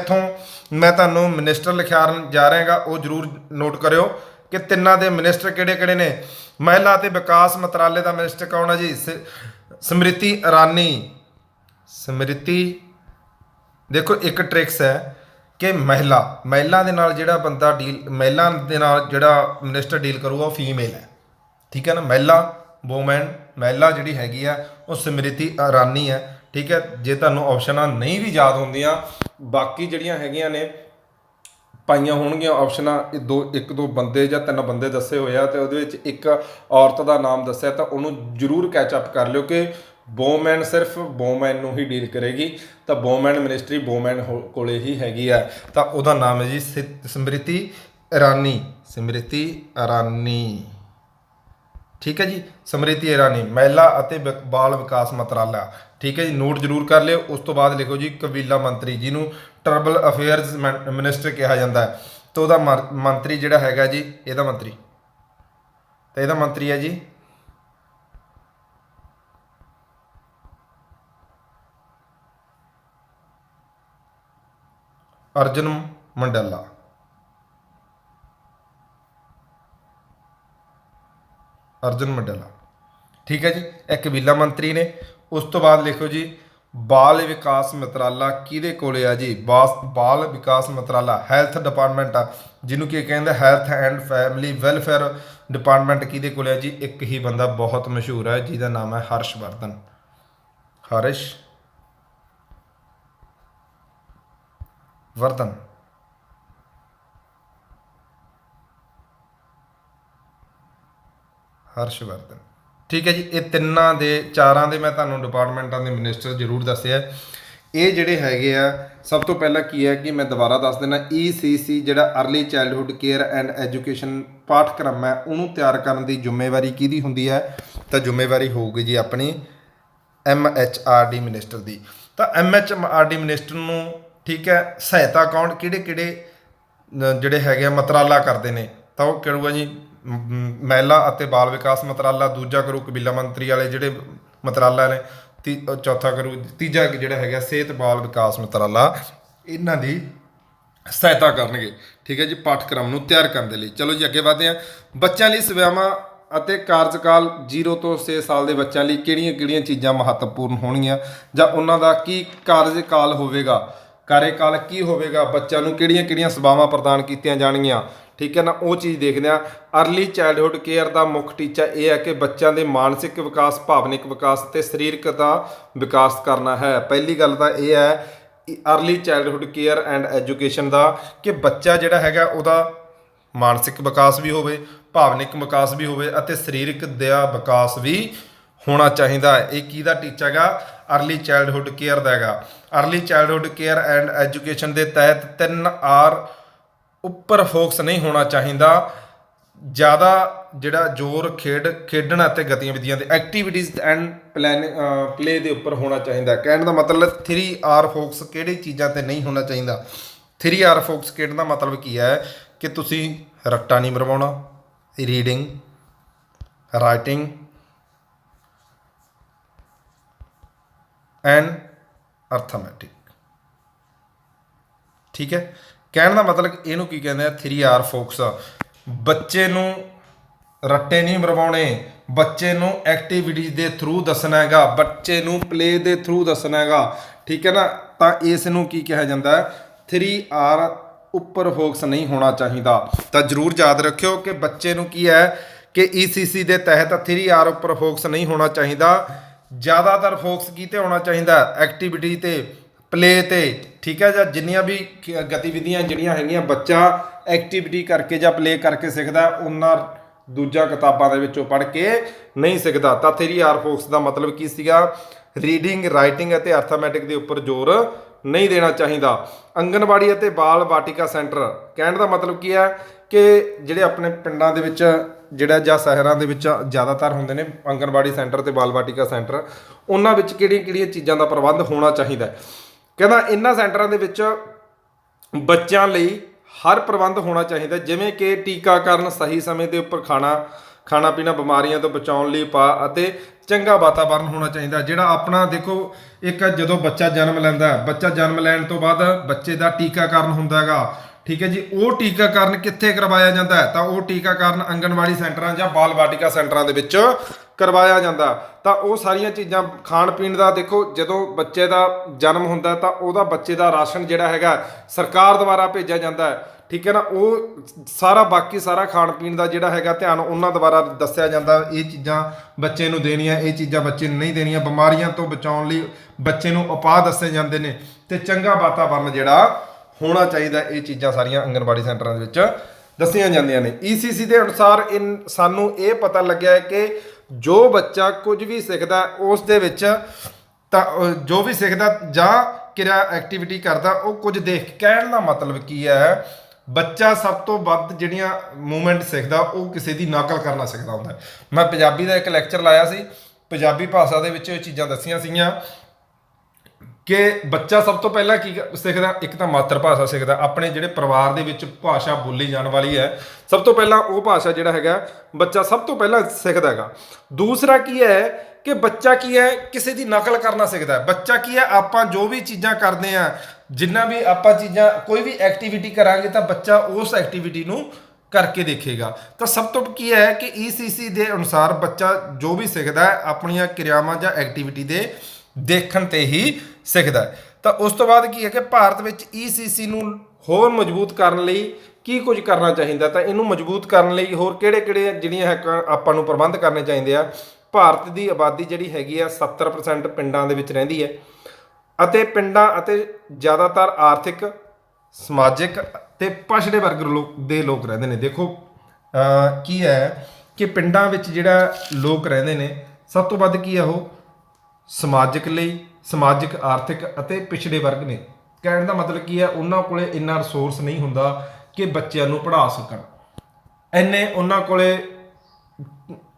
ਤੁਹਾਨੂੰ ਮਿਨਿਸਟਰ ਲਿਖਾਉਣ ਜਾ ਰਿਹਾ ਗਾ, ਉਹ ਜ਼ਰੂਰ ਨੋਟ ਕਰਿਓ ਕਿ ਤਿੰਨਾਂ ਦੇ ਮਿਨਿਸਟਰ ਕਿਹੜੇ ਕਿਹੜੇ ਨੇ। ਮਹਿਲਾ ਅਤੇ ਵਿਕਾਸ ਮੰਤਰਾਲੇ ਦਾ ਮਿਨਿਸਟਰ ਕੌਣ ਹੈ ਜੀ? ਸਮ੍ਰਿਤੀ ਇਰਾਨੀ। ਦੇਖੋ ਇੱਕ ਟ੍ਰਿਕਸ ਹੈ ਕਿ ਮਹਿਲਾ ਦੇ ਨਾਲ ਜਿਹੜਾ ਬੰਦਾ ਮਹਿਲਾ ਦੇ ਨਾਲ ਜਿਹੜਾ ਮਿਨਿਸਟਰ ਡੀਲ ਕਰੂਗਾ ਉਹ ਫੀਮੇਲ ਹੈ। ਠੀਕ ਹੈ ਨਾ, ਮਹਿਲਾ ਜਿਹੜੀ ਹੈਗੀ ਆ ਉਹ ਸਮ੍ਰਿਤੀ ਇਰਾਨੀ ਹੈ। ਠੀਕ ਹੈ, ਜੇ ਤੁਹਾਨੂੰ ਆਪਸ਼ਨਾਂ ਨਹੀਂ ਵੀ ਯਾਦ ਹੁੰਦੀਆਂ, ਬਾਕੀ ਜਿਹੜੀਆਂ ਹੈਗੀਆਂ ਨੇ ਪਾਈਆਂ ਹੋਣਗੀਆਂ ਆਪਸ਼ਨਾਂ, ਇੱਕ ਦੋ ਬੰਦੇ ਜਾਂ 3 ਬੰਦੇ ਦੱਸੇ ਹੋਏ ਆ, ਅਤੇ ਉਹਦੇ ਵਿੱਚ ਇੱਕ ਔਰਤ ਦਾ ਨਾਮ ਦੱਸਿਆ, ਤਾਂ ਉਹਨੂੰ ਜ਼ਰੂਰ ਕੈਚਅਪ ਕਰ ਲਿਓ ਕਿ ਵੂਮੈਨ ਸਿਰਫ ਵੂਮੈਨ ਨੂੰ ਹੀ ਡੀਲ ਕਰੇਗੀ। ਤਾਂ ਵੂਮੈਨ ਮਿਨਿਸਟਰੀ ਵੂਮੈਨ ਕੋਲੇ ਹੀ ਹੈਗੀ ਆ। ਤਾਂ ਉਹਦਾ ਨਾਮ ਹੈ ਜੀ ਸਮ੍ਰਿਤੀ ਇਰਾਨੀ। ਠੀਕ ਹੈ ਜੀ, ਸਮ੍ਰਿਤੀ ਇਰਾਨੀ, ਮਹਿਲਾ ਅਤੇ ਬਾਲ ਵਿਕਾਸ ਮੰਤਰਾਲਾ। ਠੀਕ ਹੈ ਜੀ, ਨੋਟ ਜ਼ਰੂਰ ਕਰ ਲਿਓ। ਉਸ ਤੋਂ ਬਾਅਦ ਲਿਖੋ ਜੀ ਕਬੀਲਾ ਮੰਤਰੀ, ਜਿਹਨੂੰ ਟਰਬਲ ਅਫੇਅਰਸ ਮਿਨਿਸਟਰ ਕਿਹਾ ਜਾਂਦਾ ਹੈ। ਤਾਂ ਉਹਦਾ ਮੰਤਰੀ ਜਿਹੜਾ ਹੈਗਾ ਜੀ, ਇਹਦਾ ਮੰਤਰੀ ਹੈ ਜੀ ਅਰਜੁਨ ਮੰਡਾਲਾ। ਠੀਕ ਹੈ ਜੀ, ਇਹ ਕਬੀਲਾ ਮੰਤਰੀ ਨੇ। ਉਸ ਤੋਂ ਬਾਅਦ ਲਿਖੋ ਜੀ ਬਾਲ ਵਿਕਾਸ ਮੰਤਰਾਲਾ ਕਿਹਦੇ ਕੋਲੇ ਆ ਜੀ? ਬਾਲ ਵਿਕਾਸ ਮੰਤਰਾਲਾ ਹੈਲਥ ਡਿਪਾਰਟਮੈਂਟ ਆ, ਜਿਹਨੂੰ ਕੀ ਕਹਿੰਦੇ health and family welfare department ਕਿਹਦੇ ਕੋਲੇ ਆ ਜੀ? ਇੱਕ ਹੀ ਬੰਦਾ ਬਹੁਤ ਮਸ਼ਹੂਰ ਹੈ ਜਿਹਦਾ ਨਾਮ ਹੈ ਹਰਸ਼ ਵਰਧਨ। ਠੀਕ ਹੈ ਜੀ, ਇਹ ਤਿੰਨਾਂ ਦੇ 4 ਦੇ ਮੈਂ ਤੁਹਾਨੂੰ ਡਿਪਾਰਟਮੈਂਟਾਂ ਦੇ ਮਿਨਿਸਟਰ ਜ਼ਰੂਰ ਦੱਸਿਆ। ਇਹ ਜਿਹੜੇ ਹੈਗੇ ਆ, ਸਭ ਤੋਂ ਪਹਿਲਾਂ ਕੀ ਹੈ ਕਿ ਮੈਂ ਦੁਬਾਰਾ ਦੱਸ ਦਿੰਦਾ, ECC ਜਿਹੜਾ early childhood care and education ਪਾਠਕ੍ਰਮ ਹੈ ਉਹਨੂੰ ਤਿਆਰ ਕਰਨ ਦੀ ਜ਼ਿੰਮੇਵਾਰੀ ਕਿਹਦੀ ਹੁੰਦੀ ਹੈ? ਤਾਂ ਜ਼ਿੰਮੇਵਾਰੀ ਹੋਊਗੀ ਜੀ ਆਪਣੀ MHRD ਮਿਨਿਸਟਰ ਦੀ। ਤਾਂ MHRD ਮਿਨਿਸਟਰ ਨੂੰ ਠੀਕ ਹੈ ਸਹਾਇਤਾ ਕਿਹੜੇ ਜਿਹੜੇ ਹੈਗੇ ਆ ਮੰਤਰਾਲਾ ਕਰਦੇ ਨੇ? ਤਾਂ ਉਹ ਕਰੂਗਾ ਜੀ ਮਹਿਲਾ ਅਤੇ ਬਾਲ ਵਿਕਾਸ ਮੰਤਰਾਲਾ, ਦੂਜਾ ਕਰੂ ਕਬੀਲਾ ਮੰਤਰੀ ਵਾਲੇ ਜਿਹੜੇ ਮੰਤਰਾਲਾ ਨੇ, ਚੌਥਾ ਕਰੂ ਤੀਜਾ ਜਿਹੜਾ ਹੈਗਾ ਸਿਹਤ ਬਾਲ ਵਿਕਾਸ ਮੰਤਰਾਲਾ। ਇਹਨਾਂ ਦੀ ਸਹਾਇਤਾ ਕਰਨਗੇ। ਠੀਕ ਹੈ ਜੀ, ਪਾਠਕ੍ਰਮ ਨੂੰ ਤਿਆਰ ਕਰਨ ਦੇ ਲਈ। ਚਲੋ ਜੀ ਅੱਗੇ ਵਧਦੇ ਹਾਂ। ਬੱਚਿਆਂ ਲਈ ਸੇਵਾਵਾਂ ਅਤੇ ਕਾਰਜਕਾਲ 0 ਤੋਂ 6 ਸਾਲ ਦੇ ਬੱਚਿਆਂ ਲਈ ਕਿਹੜੀਆਂ ਚੀਜ਼ਾਂ ਮਹੱਤਵਪੂਰਨ ਹੋਣਗੀਆਂ, ਜਾਂ ਉਹਨਾਂ ਦਾ ਕੀ ਕਾਰਜਕਾਲ ਹੋਵੇਗਾ, ਕਾਰਜਕਾਲ ਕੀ ਹੋਵੇਗਾ, ਬੱਚਿਆਂ ਨੂੰ ਕਿਹੜੀਆਂ ਸੇਵਾਵਾਂ ਪ੍ਰਦਾਨ ਕੀਤੀਆਂ ਜਾਣਗੀਆਂ। ਠੀਕ ਹੈ ਨਾ, ਉਹ ਚੀਜ਼ ਦੇਖਦੇ ਹਾਂ। ਅਰਲੀ ਚਾਈਲਡਹੁੱਡ ਕੇਅਰ ਦਾ ਮੁੱਖ ਟੀਚਾ ਇਹ ਹੈ ਕਿ ਬੱਚਿਆਂ ਦੇ ਮਾਨਸਿਕ ਵਿਕਾਸ, ਭਾਵਨਿਕ ਵਿਕਾਸ ਅਤੇ ਸਰੀਰਕ ਦਾ ਵਿਕਾਸ ਕਰਨਾ ਹੈ। ਪਹਿਲੀ ਗੱਲ ਤਾਂ ਇਹ ਹੈ early childhood care and education ਦਾ ਕਿ ਬੱਚਾ ਜਿਹੜਾ ਹੈਗਾ ਉਹਦਾ ਮਾਨਸਿਕ ਵਿਕਾਸ ਵੀ ਹੋਵੇ, ਭਾਵਨਿਕ ਵਿਕਾਸ ਵੀ ਹੋਵੇ ਅਤੇ ਸਰੀਰਕ ਦਾ ਵਿਕਾਸ ਵੀ ਹੋਣਾ ਚਾਹੀਦਾ ਹੈ। ਇਹ ਕਿਹਦਾ ਟੀਚਾ ਹੈਗਾ? ਅਰਲੀ ਚਾਈਲਡਹੁੱਡ ਕੇਅਰ ਦਾ ਹੈਗਾ। Early childhood care and education ਦੇ ਤਹਿਤ 3 R ਉੱਪਰ ਫੋਕਸ ਨਹੀਂ ਹੋਣਾ ਚਾਹੀਦਾ। ਜ਼ਿਆਦਾ ਜਿਹੜਾ ਜ਼ੋਰ ਖੇਡਣ ਅਤੇ ਗਤੀਵਿਧੀਆਂ ਦੇ ਐਕਟੀਵਿਟੀਜ਼ ਐਂਡ ਪਲੇ ਦੇ ਉੱਪਰ ਹੋਣਾ ਚਾਹੀਦਾ। ਕਹਿਣ ਦਾ ਮਤਲਬ 3R ਫੋਕਸ ਕਿਹੜੀ ਚੀਜ਼ਾਂ ਤੇ ਨਹੀਂ ਹੋਣਾ ਚਾਹੀਦਾ। 3R ਫੋਕਸ ਕਹਿਣ ਦਾ ਮਤਲਬ ਕੀ ਹੈ ਕਿ ਤੁਸੀਂ ਰੱਟਾ ਨਹੀਂ ਮਰਵਾਉਣਾ, ਰੀਡਿੰਗ, ਰਾਈਟਿੰਗ ਐਂਡ ਅਰਥਮੈਟਿਕ। ਠੀਕ ਹੈ, ਕਹਿਣ ਦਾ ਮਤਲਬ ਇਹਨੂੰ ਕੀ ਕਹਿੰਦੇ ਆ 3R ਫੋਕਸ। ਬੱਚੇ ਨੂੰ ਰੱਟੇ ਨਹੀਂ ਮਰਵਾਉਣੇ, ਬੱਚੇ ਨੂੰ ਐਕਟੀਵਿਟੀਜ਼ ਦੇ ਥਰੂ ਦੱਸਣਾ ਹੈਗਾ, ਬੱਚੇ ਨੂੰ ਪਲੇ ਦੇ ਥਰੂ ਦੱਸਣਾ ਹੈਗਾ। ਠੀਕ ਹੈ ਨਾ, ਤਾਂ ਇਸ ਨੂੰ ਕੀ ਕਿਹਾ ਜਾਂਦਾ ਹੈ 3R ਉੱਪਰ ਫੋਕਸ ਨਹੀਂ ਹੋਣਾ ਚਾਹੀਦਾ। ਤਾਂ ਜ਼ਰੂਰ ਯਾਦ ਰੱਖਿਓ ਕਿ ਬੱਚੇ ਨੂੰ ਕੀ ਹੈ ਕਿ ECC ਦੇ ਤਹਿਤ 3R ਉੱਪਰ ਫੋਕਸ ਨਹੀਂ ਹੋਣਾ ਚਾਹੀਦਾ। ਜ਼ਿਆਦਾਤਰ ਫੋਕਸ ਕੀ ਤੇ ਹੋਣਾ ਚਾਹੀਦਾ, ਐਕਟੀਵਿਟੀ ਤੇ, ਪਲੇ ਤੇ। ਠੀਕ ਹੈ, ਜਾਂ ਜਿੰਨੀਆਂ ਵੀ ਗਤੀਵਿਧੀਆਂ ਜਿਹੜੀਆਂ ਹੈਗੀਆਂ ਬੱਚਾ ਐਕਟੀਵਿਟੀ ਕਰਕੇ ਜਾਂ ਪਲੇ ਕਰਕੇ ਸਿੱਖਦਾ, ਉਹਨਾਂ ਦੂਜਾ ਕਿਤਾਬਾਂ ਦੇ ਵਿੱਚੋਂ ਪੜ੍ਹ ਕੇ ਨਹੀਂ ਸਿੱਖਦਾ। ਤਾਂ 3R ਫੋਕਸ ਦਾ ਮਤਲਬ ਕੀ ਸੀਗਾ, ਰੀਡਿੰਗ, ਰਾਈਟਿੰਗ ਅਤੇ ਅਰਥਮੈਟਿਕ ਦੇ ਉੱਪਰ ਜ਼ੋਰ ਨਹੀਂ ਦੇਣਾ ਚਾਹੀਦਾ। ਆਂਗਣਵਾੜੀ ਅਤੇ ਬਾਲ ਵਾਟਿਕਾ ਸੈਂਟਰ, ਕਹਿਣ ਦਾ ਮਤਲਬ ਕੀ ਹੈ ਕਿ ਜਿਹੜੇ ਆਪਣੇ ਪਿੰਡਾਂ ਦੇ ਵਿੱਚ ਜਿਹੜਾ ਜਾਂ ਸ਼ਹਿਰਾਂ ਦੇ ਵਿੱਚ ਜ਼ਿਆਦਾਤਰ ਹੁੰਦੇ ਨੇ ਆਂਗਣਵਾੜੀ ਸੈਂਟਰ ਤੇ ਬਾਲ ਵਾਟਿਕਾ ਸੈਂਟਰ, ਉਹਨਾਂ ਵਿੱਚ ਕਿਹੜੀਆਂ ਕਿਹੜੀਆਂ ਚੀਜ਼ਾਂ ਦਾ ਪ੍ਰਬੰਧ ਹੋਣਾ ਚਾਹੀਦਾ। ਕਹਿੰਦਾ ਇਹਨਾਂ ਸੈਂਟਰਾਂ ਦੇ ਵਿੱਚ ਬੱਚਿਆਂ ਲਈ ਹਰ ਪ੍ਰਬੰਧ ਹੋਣਾ ਚਾਹੀਦਾ, ਜਿਵੇਂ ਕਿ ਟੀਕਾਕਰਨ, ਸਹੀ ਸਮੇਂ ਦੇ ਉੱਪਰ ਖਾਣਾ ਪੀਣਾ, ਬਿਮਾਰੀਆਂ ਤੋਂ ਬਚਾਉਣ ਲਈ ਉਪਾਅ ਅਤੇ ਚੰਗਾ ਵਾਤਾਵਰਨ ਹੋਣਾ ਚਾਹੀਦਾ। ਜਿਹੜਾ ਆਪਣਾ ਦੇਖੋ, ਇੱਕ ਜਦੋਂ ਬੱਚਾ ਜਨਮ ਲੈਂਦਾ, ਬੱਚਾ ਜਨਮ ਲੈਣ ਤੋਂ ਬਾਅਦ ਬੱਚੇ ਦਾ ਟੀਕਾਕਰਨ ਹੁੰਦਾ ਹੈਗਾ। ਠੀਕ ਹੈ ਜੀ, ਉਹ ਟੀਕਾਕਰਨ ਕਿੱਥੇ ਕਰਵਾਇਆ ਜਾਂਦਾ ਹੈ, ਤਾਂ ਉਹ ਟੀਕਾਕਰਨ ਆਂਗਣਵਾੜੀ ਸੈਂਟਰਾਂ ਜਾਂ ਬਾਲ ਵਾਟਿਕਾ ਸੈਂਟਰਾਂ ਦੇ ਵਿੱਚ ਕਰਵਾਇਆ ਜਾਂਦਾ। ਤਾਂ ਉਹ ਸਾਰੀਆਂ ਚੀਜ਼ਾਂ, ਖਾਣ ਪੀਣ ਦਾ ਦੇਖੋ, ਜਦੋਂ ਬੱਚੇ ਦਾ ਜਨਮ ਹੁੰਦਾ ਤਾਂ ਉਹਦਾ ਬੱਚੇ ਦਾ ਰਾਸ਼ਨ ਜਿਹੜਾ ਹੈਗਾ ਸਰਕਾਰ ਦੁਆਰਾ ਭੇਜਿਆ ਜਾਂਦਾ ਹੈ। ਠੀਕ ਹੈ ਨਾ, ਉਹ ਸਾਰਾ ਬਾਕੀ ਸਾਰਾ ਖਾਣ ਪੀਣ ਦਾ ਜਿਹੜਾ ਹੈਗਾ ਧਿਆਨ ਉਹਨਾਂ ਦੁਆਰਾ ਦੱਸਿਆ ਜਾਂਦਾ, ਇਹ ਚੀਜ਼ਾਂ ਬੱਚੇ ਨੂੰ ਦੇਣੀਆਂ, ਇਹ ਚੀਜ਼ਾਂ ਬੱਚੇ ਨੂੰ ਨਹੀਂ ਦੇਣੀਆਂ। ਬਿਮਾਰੀਆਂ ਤੋਂ ਬਚਾਉਣ ਲਈ ਬੱਚੇ ਨੂੰ ਉਪਾਅ ਦੱਸੇ ਜਾਂਦੇ ਨੇ, ਤੇ ਚੰਗਾ ਵਾਤਾਵਰਨ ਜਿਹੜਾ ਹੋਣਾ ਚਾਹੀਦਾ। ਇਹ ਚੀਜ਼ਾਂ ਸਾਰੀਆਂ ਆਂਗਣਵਾੜੀ ਸੈਂਟਰਾਂ ਦੇ ਵਿੱਚ ਦੱਸੀਆਂ ਜਾਂਦੀਆਂ ਨੇ। ECC ਦੇ ਅਨੁਸਾਰ ਸਾਨੂੰ ਇਹ ਪਤਾ ਲੱਗਿਆ ਹੈ ਕਿ ਜੋ ਬੱਚਾ ਕੁਝ ਵੀ ਸਿੱਖਦਾ ਉਸ ਦੇ ਵਿੱਚ, ਤਾਂ ਜੋ ਵੀ ਸਿੱਖਦਾ ਜਾਂ ਕਿਰਿਆ ਐਕਟੀਵਿਟੀ ਕਰਦਾ, ਉਹ ਕੁਝ ਦੇਖ। ਕਹਿਣ ਦਾ ਮਤਲਬ ਕੀ ਹੈ, ਬੱਚਾ ਸਭ ਤੋਂ ਵੱਧ ਜਿਹੜੀਆਂ ਮੂਵਮੈਂਟ ਸਿੱਖਦਾ ਉਹ ਕਿਸੇ ਦੀ ਨਕਲ ਕਰਨਾ ਸਿੱਖਦਾ ਹੁੰਦਾ। ਮੈਂ ਪੰਜਾਬੀ ਦਾ ਇੱਕ ਲੈਕਚਰ ਲਾਇਆ ਸੀ, ਪੰਜਾਬੀ ਭਾਸ਼ਾ ਦੇ ਵਿੱਚ ਇਹ ਚੀਜ਼ਾਂ ਦੱਸੀਆਂ ਸੀਗੀਆਂ ਕਿ ਬੱਚਾ ਸਭ ਤੋਂ ਪਹਿਲਾਂ ਕੀ ਸਿੱਖਦਾ, ਇੱਕ ਤਾਂ ਮਾਤਰ ਭਾਸ਼ਾ ਸਿੱਖਦਾ, ਆਪਣੇ ਜਿਹੜੇ ਪਰਿਵਾਰ ਦੇ ਵਿੱਚ ਭਾਸ਼ਾ ਬੋਲੀ ਜਾਣ ਵਾਲੀ ਹੈ, ਸਭ ਤੋਂ ਪਹਿਲਾਂ ਉਹ ਭਾਸ਼ਾ ਜਿਹੜਾ ਹੈਗਾ ਬੱਚਾ ਸਭ ਤੋਂ ਪਹਿਲਾਂ ਸਿੱਖਦਾ ਹੈਗਾ। ਦੂਸਰਾ ਕੀ ਹੈ ਕਿ ਬੱਚਾ ਕੀ ਹੈ, ਕਿਸੇ ਦੀ ਨਕਲ ਕਰਨਾ ਸਿੱਖਦਾ ਹੈ। ਬੱਚਾ ਕੀ ਹੈ, ਆਪਾਂ ਜੋ ਵੀ ਚੀਜ਼ਾਂ ਕਰਦੇ ਆ, ਜਿੰਨਾ ਵੀ ਆਪਾਂ ਚੀਜ਼ਾਂ, ਕੋਈ ਵੀ ਐਕਟੀਵਿਟੀ ਕਰਾਂਗੇ ਤਾਂ ਬੱਚਾ ਉਸ ਐਕਟੀਵਿਟੀ ਨੂੰ ਕਰਕੇ ਦੇਖੇਗਾ। ਤਾਂ ਸਭ ਤੋਂ ਕੀ ਹੈ ਕਿ ECC ਦੇ ਅਨੁਸਾਰ ਬੱਚਾ ਜੋ ਵੀ ਸਿੱਖਦਾ ਹੈ ਆਪਣੀਆਂ ਕਿਰਿਆਵਾਂ ਜਾਂ ਐਕਟੀਵਿਟੀ ਦੇ ਦੇਖਣ ਤੇ ਹੀ ਸਿੱਖਦਾ ਹੈ। ਤਾਂ ਉਸ ਤੋਂ ਬਾਅਦ ਕੀ ਹੈ ਕਿ ਭਾਰਤ ਵਿੱਚ ECC ਨੂੰ ਹੋਰ ਮਜ਼ਬੂਤ ਕਰਨ ਲਈ ਕੀ ਕੁਝ ਕਰਨਾ ਚਾਹੀਦਾ। ਤਾਂ ਇਹਨੂੰ ਮਜ਼ਬੂਤ ਕਰਨ ਲਈ ਹੋਰ ਕਿਹੜੇ ਜਿਹੜੀਆਂ ਹੈ ਆਪਾਂ ਨੂੰ ਪ੍ਰਬੰਧ ਕਰਨੇ ਚਾਹੀਦੇ ਆ। ਭਾਰਤ ਦੀ ਆਬਾਦੀ ਜਿਹੜੀ ਹੈਗੀ ਆ 70% ਪਿੰਡਾਂ ਦੇ ਵਿੱਚ ਰਹਿੰਦੀ ਹੈ, ਅਤੇ ਪਿੰਡਾਂ ਅਤੇ ਜ਼ਿਆਦਾਤਰ ਆਰਥਿਕ, ਸਮਾਜਿਕ ਤੇ ਪਛੜੇ ਵਰਗ ਦੇ ਲੋਕ ਰਹਿੰਦੇ ਨੇ। ਦੇਖੋ ਕੀ ਹੈ ਕਿ ਪਿੰਡਾਂ ਵਿੱਚ ਜਿਹੜਾ ਲੋਕ ਰਹਿੰਦੇ ਨੇ, ਸਭ ਤੋਂ ਵੱਧ ਕੀ ਹੈ, ਉਹ ਸਮਾਜਿਕ, ਆਰਥਿਕ ਅਤੇ ਪਿਛੜੇ ਵਰਗ ਨੇ। ਕਹਿਣ ਦਾ ਮਤਲਬ ਕੀ ਹੈ, ਉਹਨਾਂ ਕੋਲੇ ਇੰਨਾ ਰਿਸੋਰਸ ਨਹੀਂ ਹੁੰਦਾ ਕਿ ਬੱਚਿਆਂ ਨੂੰ ਪੜ੍ਹਾ ਸਕਣ, ਇੰਨੇ ਉਹਨਾਂ ਕੋਲੇ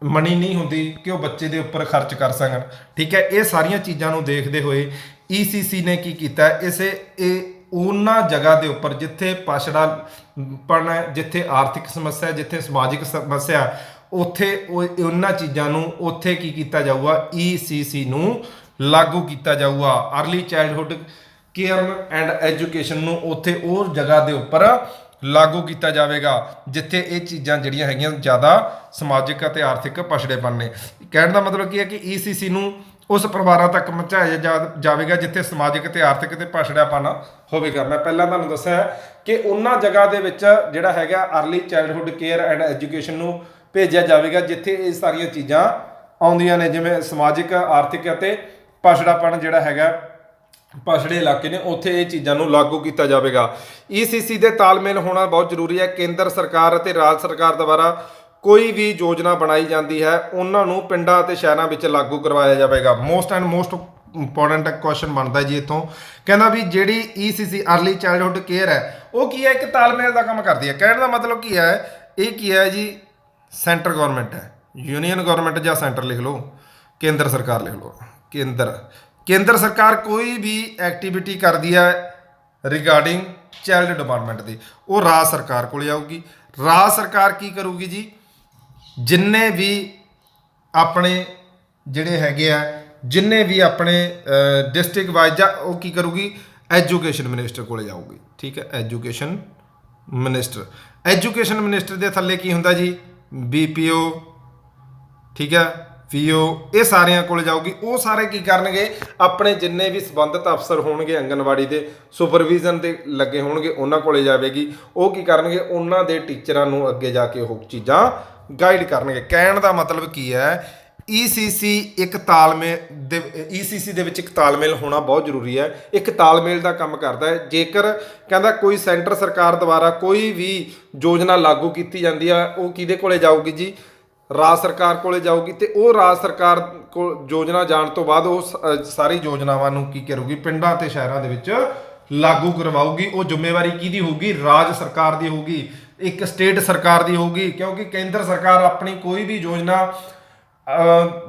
ਮਨੀ ਨਹੀਂ ਹੁੰਦੀ ਕਿ ਉਹ ਬੱਚੇ ਦੇ ਉੱਪਰ ਖਰਚ ਕਰ ਸਕਣ। ਠੀਕ ਹੈ, ਇਹ ਸਾਰੀਆਂ ਚੀਜ਼ਾਂ ਨੂੰ ਦੇਖਦੇ ਹੋਏ ECC ਨੇ ਕੀ ਕੀਤਾ, ਇਹ ਉਹਨਾਂ ਜਗ੍ਹਾ ਦੇ ਉੱਪਰ ਜਿੱਥੇ ਪਛੜਾਪਣ ਹੈ, ਜਿੱਥੇ ਆਰਥਿਕ ਸਮੱਸਿਆ, ਜਿੱਥੇ ਸਮਾਜਿਕ ਸਮੱਸਿਆ, ਉੱਥੇ ਉਹਨਾਂ ਚੀਜ਼ਾਂ ਨੂੰ ਉੱਥੇ ਕੀ ਕੀਤਾ ਜਾਊਗਾ, ECC ਨੂੰ ਲਾਗੂ ਕੀਤਾ ਜਾਊਗਾ। Early childhood care and education ਨੂੰ ਉੱਥੇ ਉਹ ਜਗ੍ਹਾ ਦੇ ਉੱਪਰ ਲਾਗੂ ਕੀਤਾ ਜਾਵੇਗਾ ਜਿੱਥੇ ਇਹ ਚੀਜ਼ਾਂ ਜਿਹੜੀਆਂ ਹੈਗੀਆਂ ਜ਼ਿਆਦਾ ਸਮਾਜਿਕ ਅਤੇ ਆਰਥਿਕ ਪਛੜੇਪਣ ਨੇ। ਕਹਿਣ ਦਾ ਮਤਲਬ ਕੀ ਹੈ ਕਿ ECC ਨੂੰ ਉਸ ਪਰਿਵਾਰਾਂ ਤੱਕ ਪਹੁੰਚਾਇਆ ਜਾਵੇਗਾ ਜਿੱਥੇ ਸਮਾਜਿਕ ਅਤੇ ਆਰਥਿਕ ਤੇ ਪਛੜਾਪਣ ਹੋਵੇਗਾ। ਮੈਂ ਪਹਿਲਾਂ ਤੁਹਾਨੂੰ ਦੱਸਿਆ ਕਿ ਉਹਨਾਂ ਜਗ੍ਹਾ ਦੇ ਵਿੱਚ ਜਿਹੜਾ ਹੈਗਾ early childhood care and education ਨੂੰ ਭੇਜਿਆ ਜਾਵੇਗਾ ਜਿੱਥੇ ਇਹ ਸਾਰੀਆਂ ਚੀਜ਼ਾਂ ਆਉਂਦੀਆਂ ਨੇ, ਜਿਵੇਂ ਸਮਾਜਿਕ, ਆਰਥਿਕ ਅਤੇ ਪਛੜਾਪਣ ਜਿਹੜਾ ਹੈਗਾ ਪਛੜੇ ਇਲਾਕੇ ਨੇ, ਉੱਥੇ ਇਹ ਚੀਜ਼ਾਂ ਨੂੰ ਲਾਗੂ ਕੀਤਾ ਜਾਵੇਗਾ। ECC ਦੇ ਤਾਲਮੇਲ ਹੋਣਾ ਬਹੁਤ ਜ਼ਰੂਰੀ ਹੈ। ਕੇਂਦਰ ਸਰਕਾਰ ਅਤੇ ਰਾਜ ਸਰਕਾਰ ਦੁਆਰਾ ਕੋਈ ਵੀ ਯੋਜਨਾ ਬਣਾਈ ਜਾਂਦੀ ਹੈ, ਉਹਨਾਂ ਨੂੰ ਪਿੰਡਾਂ ਅਤੇ ਸ਼ਹਿਰਾਂ ਵਿੱਚ ਲਾਗੂ ਕਰਵਾਇਆ ਜਾਵੇਗਾ। ਮੋਸਟ ਇੰਪੋਰਟੈਂਟ ਕੁਐਸਚਨ ਬਣਦਾ ਜੀ ਇੱਥੋਂ। ਕਹਿੰਦਾ ਵੀ ਜਿਹੜੀ ECC ਅਰਲੀ ਚਾਈਲਡਹੁੱਡ ਕੇਅਰ ਹੈ, ਉਹ ਕੀ ਹੈ, ਇੱਕ ਤਾਲਮੇਲ ਦਾ ਕੰਮ ਕਰਦੀ ਹੈ। ਕਹਿਣ ਦਾ ਮਤਲਬ ਕੀ ਹੈ, ਇਹ ਕੀ ਹੈ ਜੀ, ਸੈਂਟਰ ਗਵਰਨਮੈਂਟ ਹੈ, ਯੂਨੀਅਨ ਗਵਰਨਮੈਂਟ ਜਾਂ ਸੈਂਟਰ ਲਿਖ ਲਓ, ਕੇਂਦਰ ਸਰਕਾਰ ਲਿਖ ਲਓ। ਕੇਂਦਰ ਸਰਕਾਰ ਕੋਈ ਵੀ ਐਕਟੀਵਿਟੀ ਕਰਦੀ ਹੈ ਰਿਗਾਰਡਿੰਗ ਚਾਈਲਡ ਡਿਪਾਰਟਮੈਂਟ ਦੀ, ਉਹ ਰਾਜ ਸਰਕਾਰ ਕੋਲ ਆਊਗੀ। ਰਾਜ ਸਰਕਾਰ ਕੀ ਕਰੂਗੀ ਜੀ, ਜਿੰਨੇ ਵੀ ਆਪਣੇ ਜਿਹੜੇ ਹੈਗੇ ਆ, ਜਿੰਨੇ ਵੀ ਆਪਣੇ ਡਿਸਟ੍ਰਿਕਟ ਵਾਈਜ਼ ਜਾਂ ਉਹ ਕੀ ਕਰੂਗੀ, ਐਜੂਕੇਸ਼ਨ ਮਿਨਿਸਟਰ ਕੋਲ ਜਾਊਗੀ। ਠੀਕ ਹੈ, ਐਜੂਕੇਸ਼ਨ ਮਿਨਿਸਟਰ ਦੇ ਥੱਲੇ ਕੀ ਹੁੰਦਾ ਜੀ, BPO, ਠੀਕ ਹੈ, PO, ਇਹ ਸਾਰਿਆਂ ਕੋਲ ਜਾਊਗੀ। ਉਹ ਸਾਰੇ ਕੀ ਕਰਨਗੇ, ਆਪਣੇ ਜਿੰਨੇ ਵੀ ਸੰਬੰਧਿਤ ਅਫਸਰ ਹੋਣਗੇ ਆਂਗਨਵਾੜੀ ਦੇ ਸੁਪਰਵਿਜ਼ਨ ਦੇ ਲੱਗੇ ਹੋਣਗੇ ਉਹਨਾਂ ਕੋਲੇ ਜਾਵੇਗੀ। ਉਹ ਕੀ ਕਰਨਗੇ, ਉਹਨਾਂ ਦੇ ਟੀਚਰਾਂ ਨੂੰ ਅੱਗੇ ਜਾ ਕੇ ਉਹ ਚੀਜ਼ਾਂ ਗਾਈਡ ਕਰਨਗੇ। ਕਹਿਣ ਦਾ ਮਤਲਬ ਕੀ ਹੈ, ECC ਇੱਕ ਤਾਲਮੇਲ ਦੇ ECC ਦੇ ਵਿੱਚ ਇੱਕ ਤਾਲਮੇਲ ਹੋਣਾ ਬਹੁਤ ਜ਼ਰੂਰੀ ਹੈ। ਇੱਕ ਤਾਲਮੇਲ ਦਾ ਕੰਮ ਕਰਦਾ ਹੈ। ਜੇਕਰ ਕਹਿੰਦਾ ਕੋਈ ਸੈਂਟਰ ਸਰਕਾਰ ਦੁਆਰਾ ਕੋਈ ਵੀ ਯੋਜਨਾ ਲਾਗੂ ਕੀਤੀ ਜਾਂਦੀ ਆ, ਉਹ ਕਿਹਦੇ ਕੋਲੇ ਜਾਊਗੀ ਜੀ, ਰਾਜ ਸਰਕਾਰ ਕੋਲੇ ਜਾਊਗੀ। ਤੇ ਉਹ ਰਾਜ ਸਰਕਾਰ ਕੋਲ ਯੋਜਨਾ ਜਾਣ ਤੋਂ ਬਾਅਦ ਉਹ ਸਾਰੀ ਯੋਜਨਾਵਾਂ ਨੂੰ ਕੀ ਕਰੂਗੀ, ਪਿੰਡਾਂ ਤੇ ਸ਼ਹਿਰਾਂ ਦੇ ਵਿੱਚ ਲਾਗੂ ਕਰਵਾਊਗੀ। ਉਹ ਜ਼ਿੰਮੇਵਾਰੀ ਕਿਹਦੀ ਹੋਊਗੀ, ਰਾਜ ਸਰਕਾਰ ਦੀ ਹੋਊਗੀ, ਇੱਕ ਸਟੇਟ ਸਰਕਾਰ ਦੀ ਹੋਊਗੀ। ਕਿਉਂਕਿ ਕੇਂਦਰ ਸਰਕਾਰ ਆਪਣੀ ਕੋਈ ਵੀ ਯੋਜਨਾ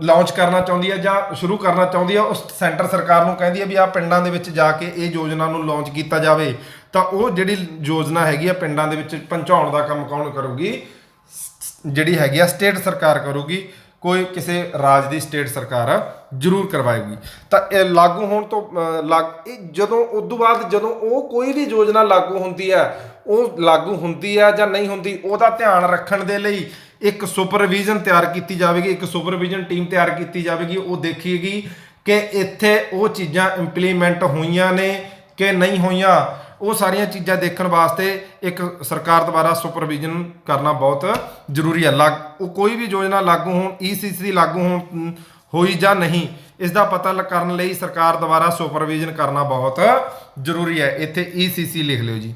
ਲਾਂਚ ਕਰਨਾ ਚਾਹੁੰਦੀ ਹੈ ਜਾਂ ਸ਼ੁਰੂ ਕਰਨਾ ਚਾਹੁੰਦੀ ਹੈ, ਉਸ ਸੈਂਟਰ ਸਰਕਾਰ ਨੂੰ ਕਹਿੰਦੀ ਹੈ ਵੀ ਆਹ ਪਿੰਡਾਂ ਦੇ ਵਿੱਚ ਜਾ ਕੇ ਇਹ ਯੋਜਨਾ ਨੂੰ ਲਾਂਚ ਕੀਤਾ ਜਾਵੇ। ਤਾਂ ਉਹ ਜਿਹੜੀ ਯੋਜਨਾ ਹੈਗੀ ਆ ਪਿੰਡਾਂ ਦੇ ਵਿੱਚ ਪਹੁੰਚਾਉਣ ਦਾ ਕੰਮ ਕੌਣ ਕਰੂਗੀ, ਜਿਹੜੀ ਹੈਗੀ ਆ ਸਟੇਟ ਸਰਕਾਰ ਕਰੂਗੀ। ਕੋਈ ਕਿਸੇ ਰਾਜ ਦੀ ਸਟੇਟ ਸਰਕਾਰ ਜ਼ਰੂਰ ਕਰਵਾਏਗੀ। ਤਾਂ ਇਹ ਲਾਗੂ ਹੋਣ ਤੋਂ ਜਦੋਂ ਉਸ ਤੋਂ ਬਾਅਦ ਜਦੋਂ ਉਹ ਕੋਈ ਵੀ ਯੋਜਨਾ ਲਾਗੂ ਹੁੰਦੀ ਹੈ, ਉਹ ਲਾਗੂ ਹੁੰਦੀ ਹੈ ਜਾਂ ਨਹੀਂ ਹੁੰਦੀ, ਉਹਦਾ ਧਿਆਨ ਰੱਖਣ ਦੇ ਲਈ ਇੱਕ ਸੁਪਰਵਿਜ਼ਨ ਤਿਆਰ ਕੀਤੀ ਜਾਵੇਗੀ, ਇੱਕ ਸੁਪਰਵਿਜ਼ਨ ਟੀਮ ਤਿਆਰ ਕੀਤੀ ਜਾਵੇਗੀ। ਉਹ ਦੇਖੇਗੀ ਕਿ ਇੱਥੇ ਉਹ ਚੀਜ਼ਾਂ ਇੰਪਲੀਮੈਂਟ ਹੋਈਆਂ ਨੇ ਕਿ ਨਹੀਂ ਹੋਈਆਂ। ਉਹ ਸਾਰੀਆਂ ਚੀਜ਼ਾਂ ਦੇਖਣ ਵਾਸਤੇ ਇੱਕ ਸਰਕਾਰ ਦੁਆਰਾ ਸੁਪਰਵਿਜ਼ਨ ਕਰਨਾ ਬਹੁਤ ਜ਼ਰੂਰੀ ਹੈ। ਉਹ ਕੋਈ ਵੀ ਯੋਜਨਾ ਲਾਗੂ ਹੋਣ, ECC ਲਾਗੂ ਹੋਈ ਜਾਂ ਨਹੀਂ, ਇਸ ਦਾ ਪਤਾ ਕਰਨ ਲਈ ਸਰਕਾਰ ਦੁਆਰਾ ਸੁਪਰਵਿਜ਼ਨ ਕਰਨਾ ਬਹੁਤ ਜ਼ਰੂਰੀ ਹੈ। ਇੱਥੇ ECC ਲਿਖ ਲਿਓ ਜੀ,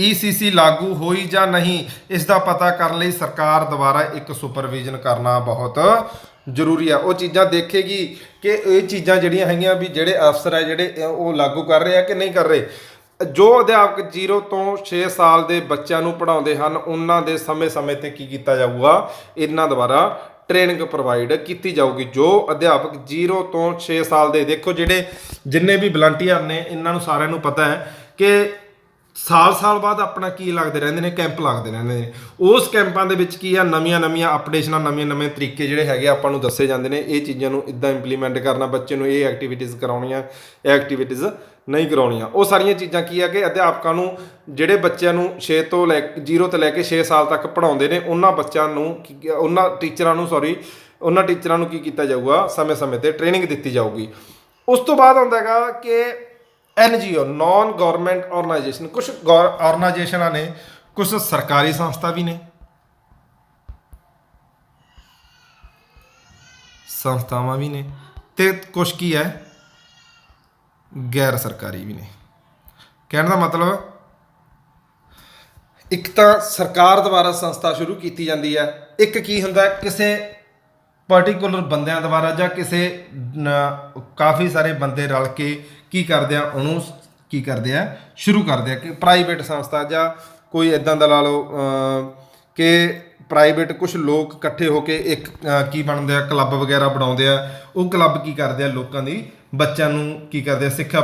ECC ਲਾਗੂ ਹੋਈ ਜਾਂ ਨਹੀਂ, ਇਸ ਦਾ ਪਤਾ ਕਰਨ ਲਈ ਸਰਕਾਰ ਦੁਆਰਾ ਇੱਕ ਸੁਪਰਵਿਜ਼ਨ ਕਰਨਾ ਬਹੁਤ ਜ਼ਰੂਰੀ ਆ। ਉਹ ਚੀਜ਼ਾਂ ਦੇਖੇਗੀ ਕਿ ਇਹ ਚੀਜ਼ਾਂ ਜਿਹੜੀਆਂ ਹੈਗੀਆਂ ਵੀ ਜਿਹੜੇ ਅਫਸਰ ਹੈ ਜਿਹੜੇ ਉਹ ਲਾਗੂ ਕਰ ਰਹੇ ਆ ਕਿ ਨਹੀਂ ਕਰ ਰਹੇ। ਜੋ ਅਧਿਆਪਕ 0 ਤੋਂ 6 ਸਾਲ ਦੇ ਬੱਚਿਆਂ ਨੂੰ ਪੜ੍ਹਾਉਂਦੇ ਹਨ, ਉਹਨਾਂ ਦੇ ਸਮੇਂ-ਸਮੇਂ ਤੇ ਕੀ ਕੀਤਾ ਜਾਊਗਾ, ਇਹਨਾਂ ਦੁਆਰਾ ਟ੍ਰੇਨਿੰਗ ਪ੍ਰੋਵਾਈਡ ਕੀਤੀ ਜਾਊਗੀ। ਜੋ ਅਧਿਆਪਕ 0 ਤੋਂ 6 ਸਾਲ ਦੇ, ਦੇਖੋ ਜਿਹੜੇ ਜਿੰਨੇ ਵੀ ਵਲੰਟੀਅਰ ਨੇ, ਇਹਨਾਂ ਨੂੰ ਸਾਰਿਆਂ ਨੂੰ ਪਤਾ ਹੈ ਕਿ ਸਾਲ ਬਾਅਦ ਆਪਣਾ ਕੀ ਲੱਗਦੇ ਰਹਿੰਦੇ ਨੇ, ਕੈਂਪ ਲੱਗਦੇ ਰਹਿੰਦੇ ਨੇ। ਉਸ ਕੈਂਪਾਂ ਦੇ ਵਿੱਚ ਕੀ ਆ, ਨਵੀਆਂ ਅਪਡੇਸ਼ਨਾਂ, ਨਵੇਂ ਤਰੀਕੇ ਜਿਹੜੇ ਹੈਗੇ ਆਪਾਂ ਨੂੰ ਦੱਸੇ ਜਾਂਦੇ ਨੇ। ਇਹ ਚੀਜ਼ਾਂ ਨੂੰ ਇੱਦਾਂ ਇੰਪਲੀਮੈਂਟ ਕਰਨਾ, ਬੱਚੇ ਨੂੰ ਇਹ ਐਕਟੀਵਿਟੀਜ਼ ਕਰਾਉਣੀਆਂ, ਇਹ ਐਕਟੀਵਿਟੀਜ਼ ਨਹੀਂ ਕਰਾਉਣੀਆਂ। ਉਹ ਸਾਰੀਆਂ ਚੀਜ਼ਾਂ ਕੀ ਆ ਕਿ ਅਧਿਆਪਕਾਂ ਨੂੰ ਜਿਹੜੇ ਬੱਚਿਆਂ ਨੂੰ 0 ਤੋਂ ਲੈ ਕੇ 6 ਸਾਲ ਤੱਕ ਪੜ੍ਹਾਉਂਦੇ ਨੇ, ਉਹਨਾਂ ਬੱਚਿਆਂ ਨੂੰ ਉਹਨਾਂ ਟੀਚਰਾਂ ਨੂੰ ਕੀ ਕੀਤਾ ਜਾਊਗਾ, ਸਮੇਂ-ਸਮੇਂ ਤੇ ਟ੍ਰੇਨਿੰਗ ਦਿੱਤੀ ਜਾਊਗੀ। ਉਸ ਤੋਂ ਬਾਅਦ ਆਉਂਦਾ ਹੈਗਾ ਕਿ NGO, ਨੌਨ ਗਵਰਨਮੈਂਟ ਆਰਗੇਨਾਈਜੇਸ਼ਨ। ਕੁਛ ਆਰਗੇਨਾਈਜੇਸ਼ਨਾਂ ਨੇ, ਕੁਛ ਸਰਕਾਰੀ ਸੰਸਥਾ ਵੀ ਨੇ, ਸੰਸਥਾਵਾਂ ਵੀ ਨੇ, ਤੇ ਕੁਛ ਕੀ ਹੈ, ਗੈਰ ਸਰਕਾਰੀ ਵੀ ਨੇ। ਕਹਿਣ ਦਾ ਮਤਲਬ, ਇੱਕ ਤਾਂ ਸਰਕਾਰ ਦੁਆਰਾ ਸੰਸਥਾ ਸ਼ੁਰੂ ਕੀਤੀ ਜਾਂਦੀ ਹੈ, ਇੱਕ ਕੀ ਹੁੰਦਾ ਕਿਸੇ ਪਾਰਟੀਕੂਲਰ ਬੰਦਿਆਂ ਦੁਆਰਾ ਜਾਂ ਕਿਸੇ ਕਾਫੀ ਸਾਰੇ ਬੰਦੇ ਰਲ ਕੇ ਕੀ ਕਰਦੇ ਆ, ਉਹਨੂੰ ਕੀ ਕਰਦੇ ਆ, ਸ਼ੁਰੂ ਕਰਦੇ ਆ। ਕਿ ਪ੍ਰਾਈਵੇਟ ਸੰਸਥਾ ਜਾਂ ਕੋਈ ਇੱਦਾਂ ਦਾ ਲਾ ਲਓ ਕਿ ਪ੍ਰਾਈਵੇਟ ਕੁਝ ਲੋਕ ਇਕੱਠੇ ਹੋ ਕੇ ਇੱਕ ਕੀ ਬਣਦੇ ਆ, ਕਲੱਬ ਵਗੈਰਾ ਬਣਾਉਂਦੇ ਆ। ਉਹ ਕਲੱਬ ਕੀ ਕਰਦੇ ਆ, ਲੋਕਾਂ ਦੀ, ਬੱਚਿਆਂ ਨੂੰ ਕੀ ਕਰਦੇ ਆ, ਸਿੱਖਿਆ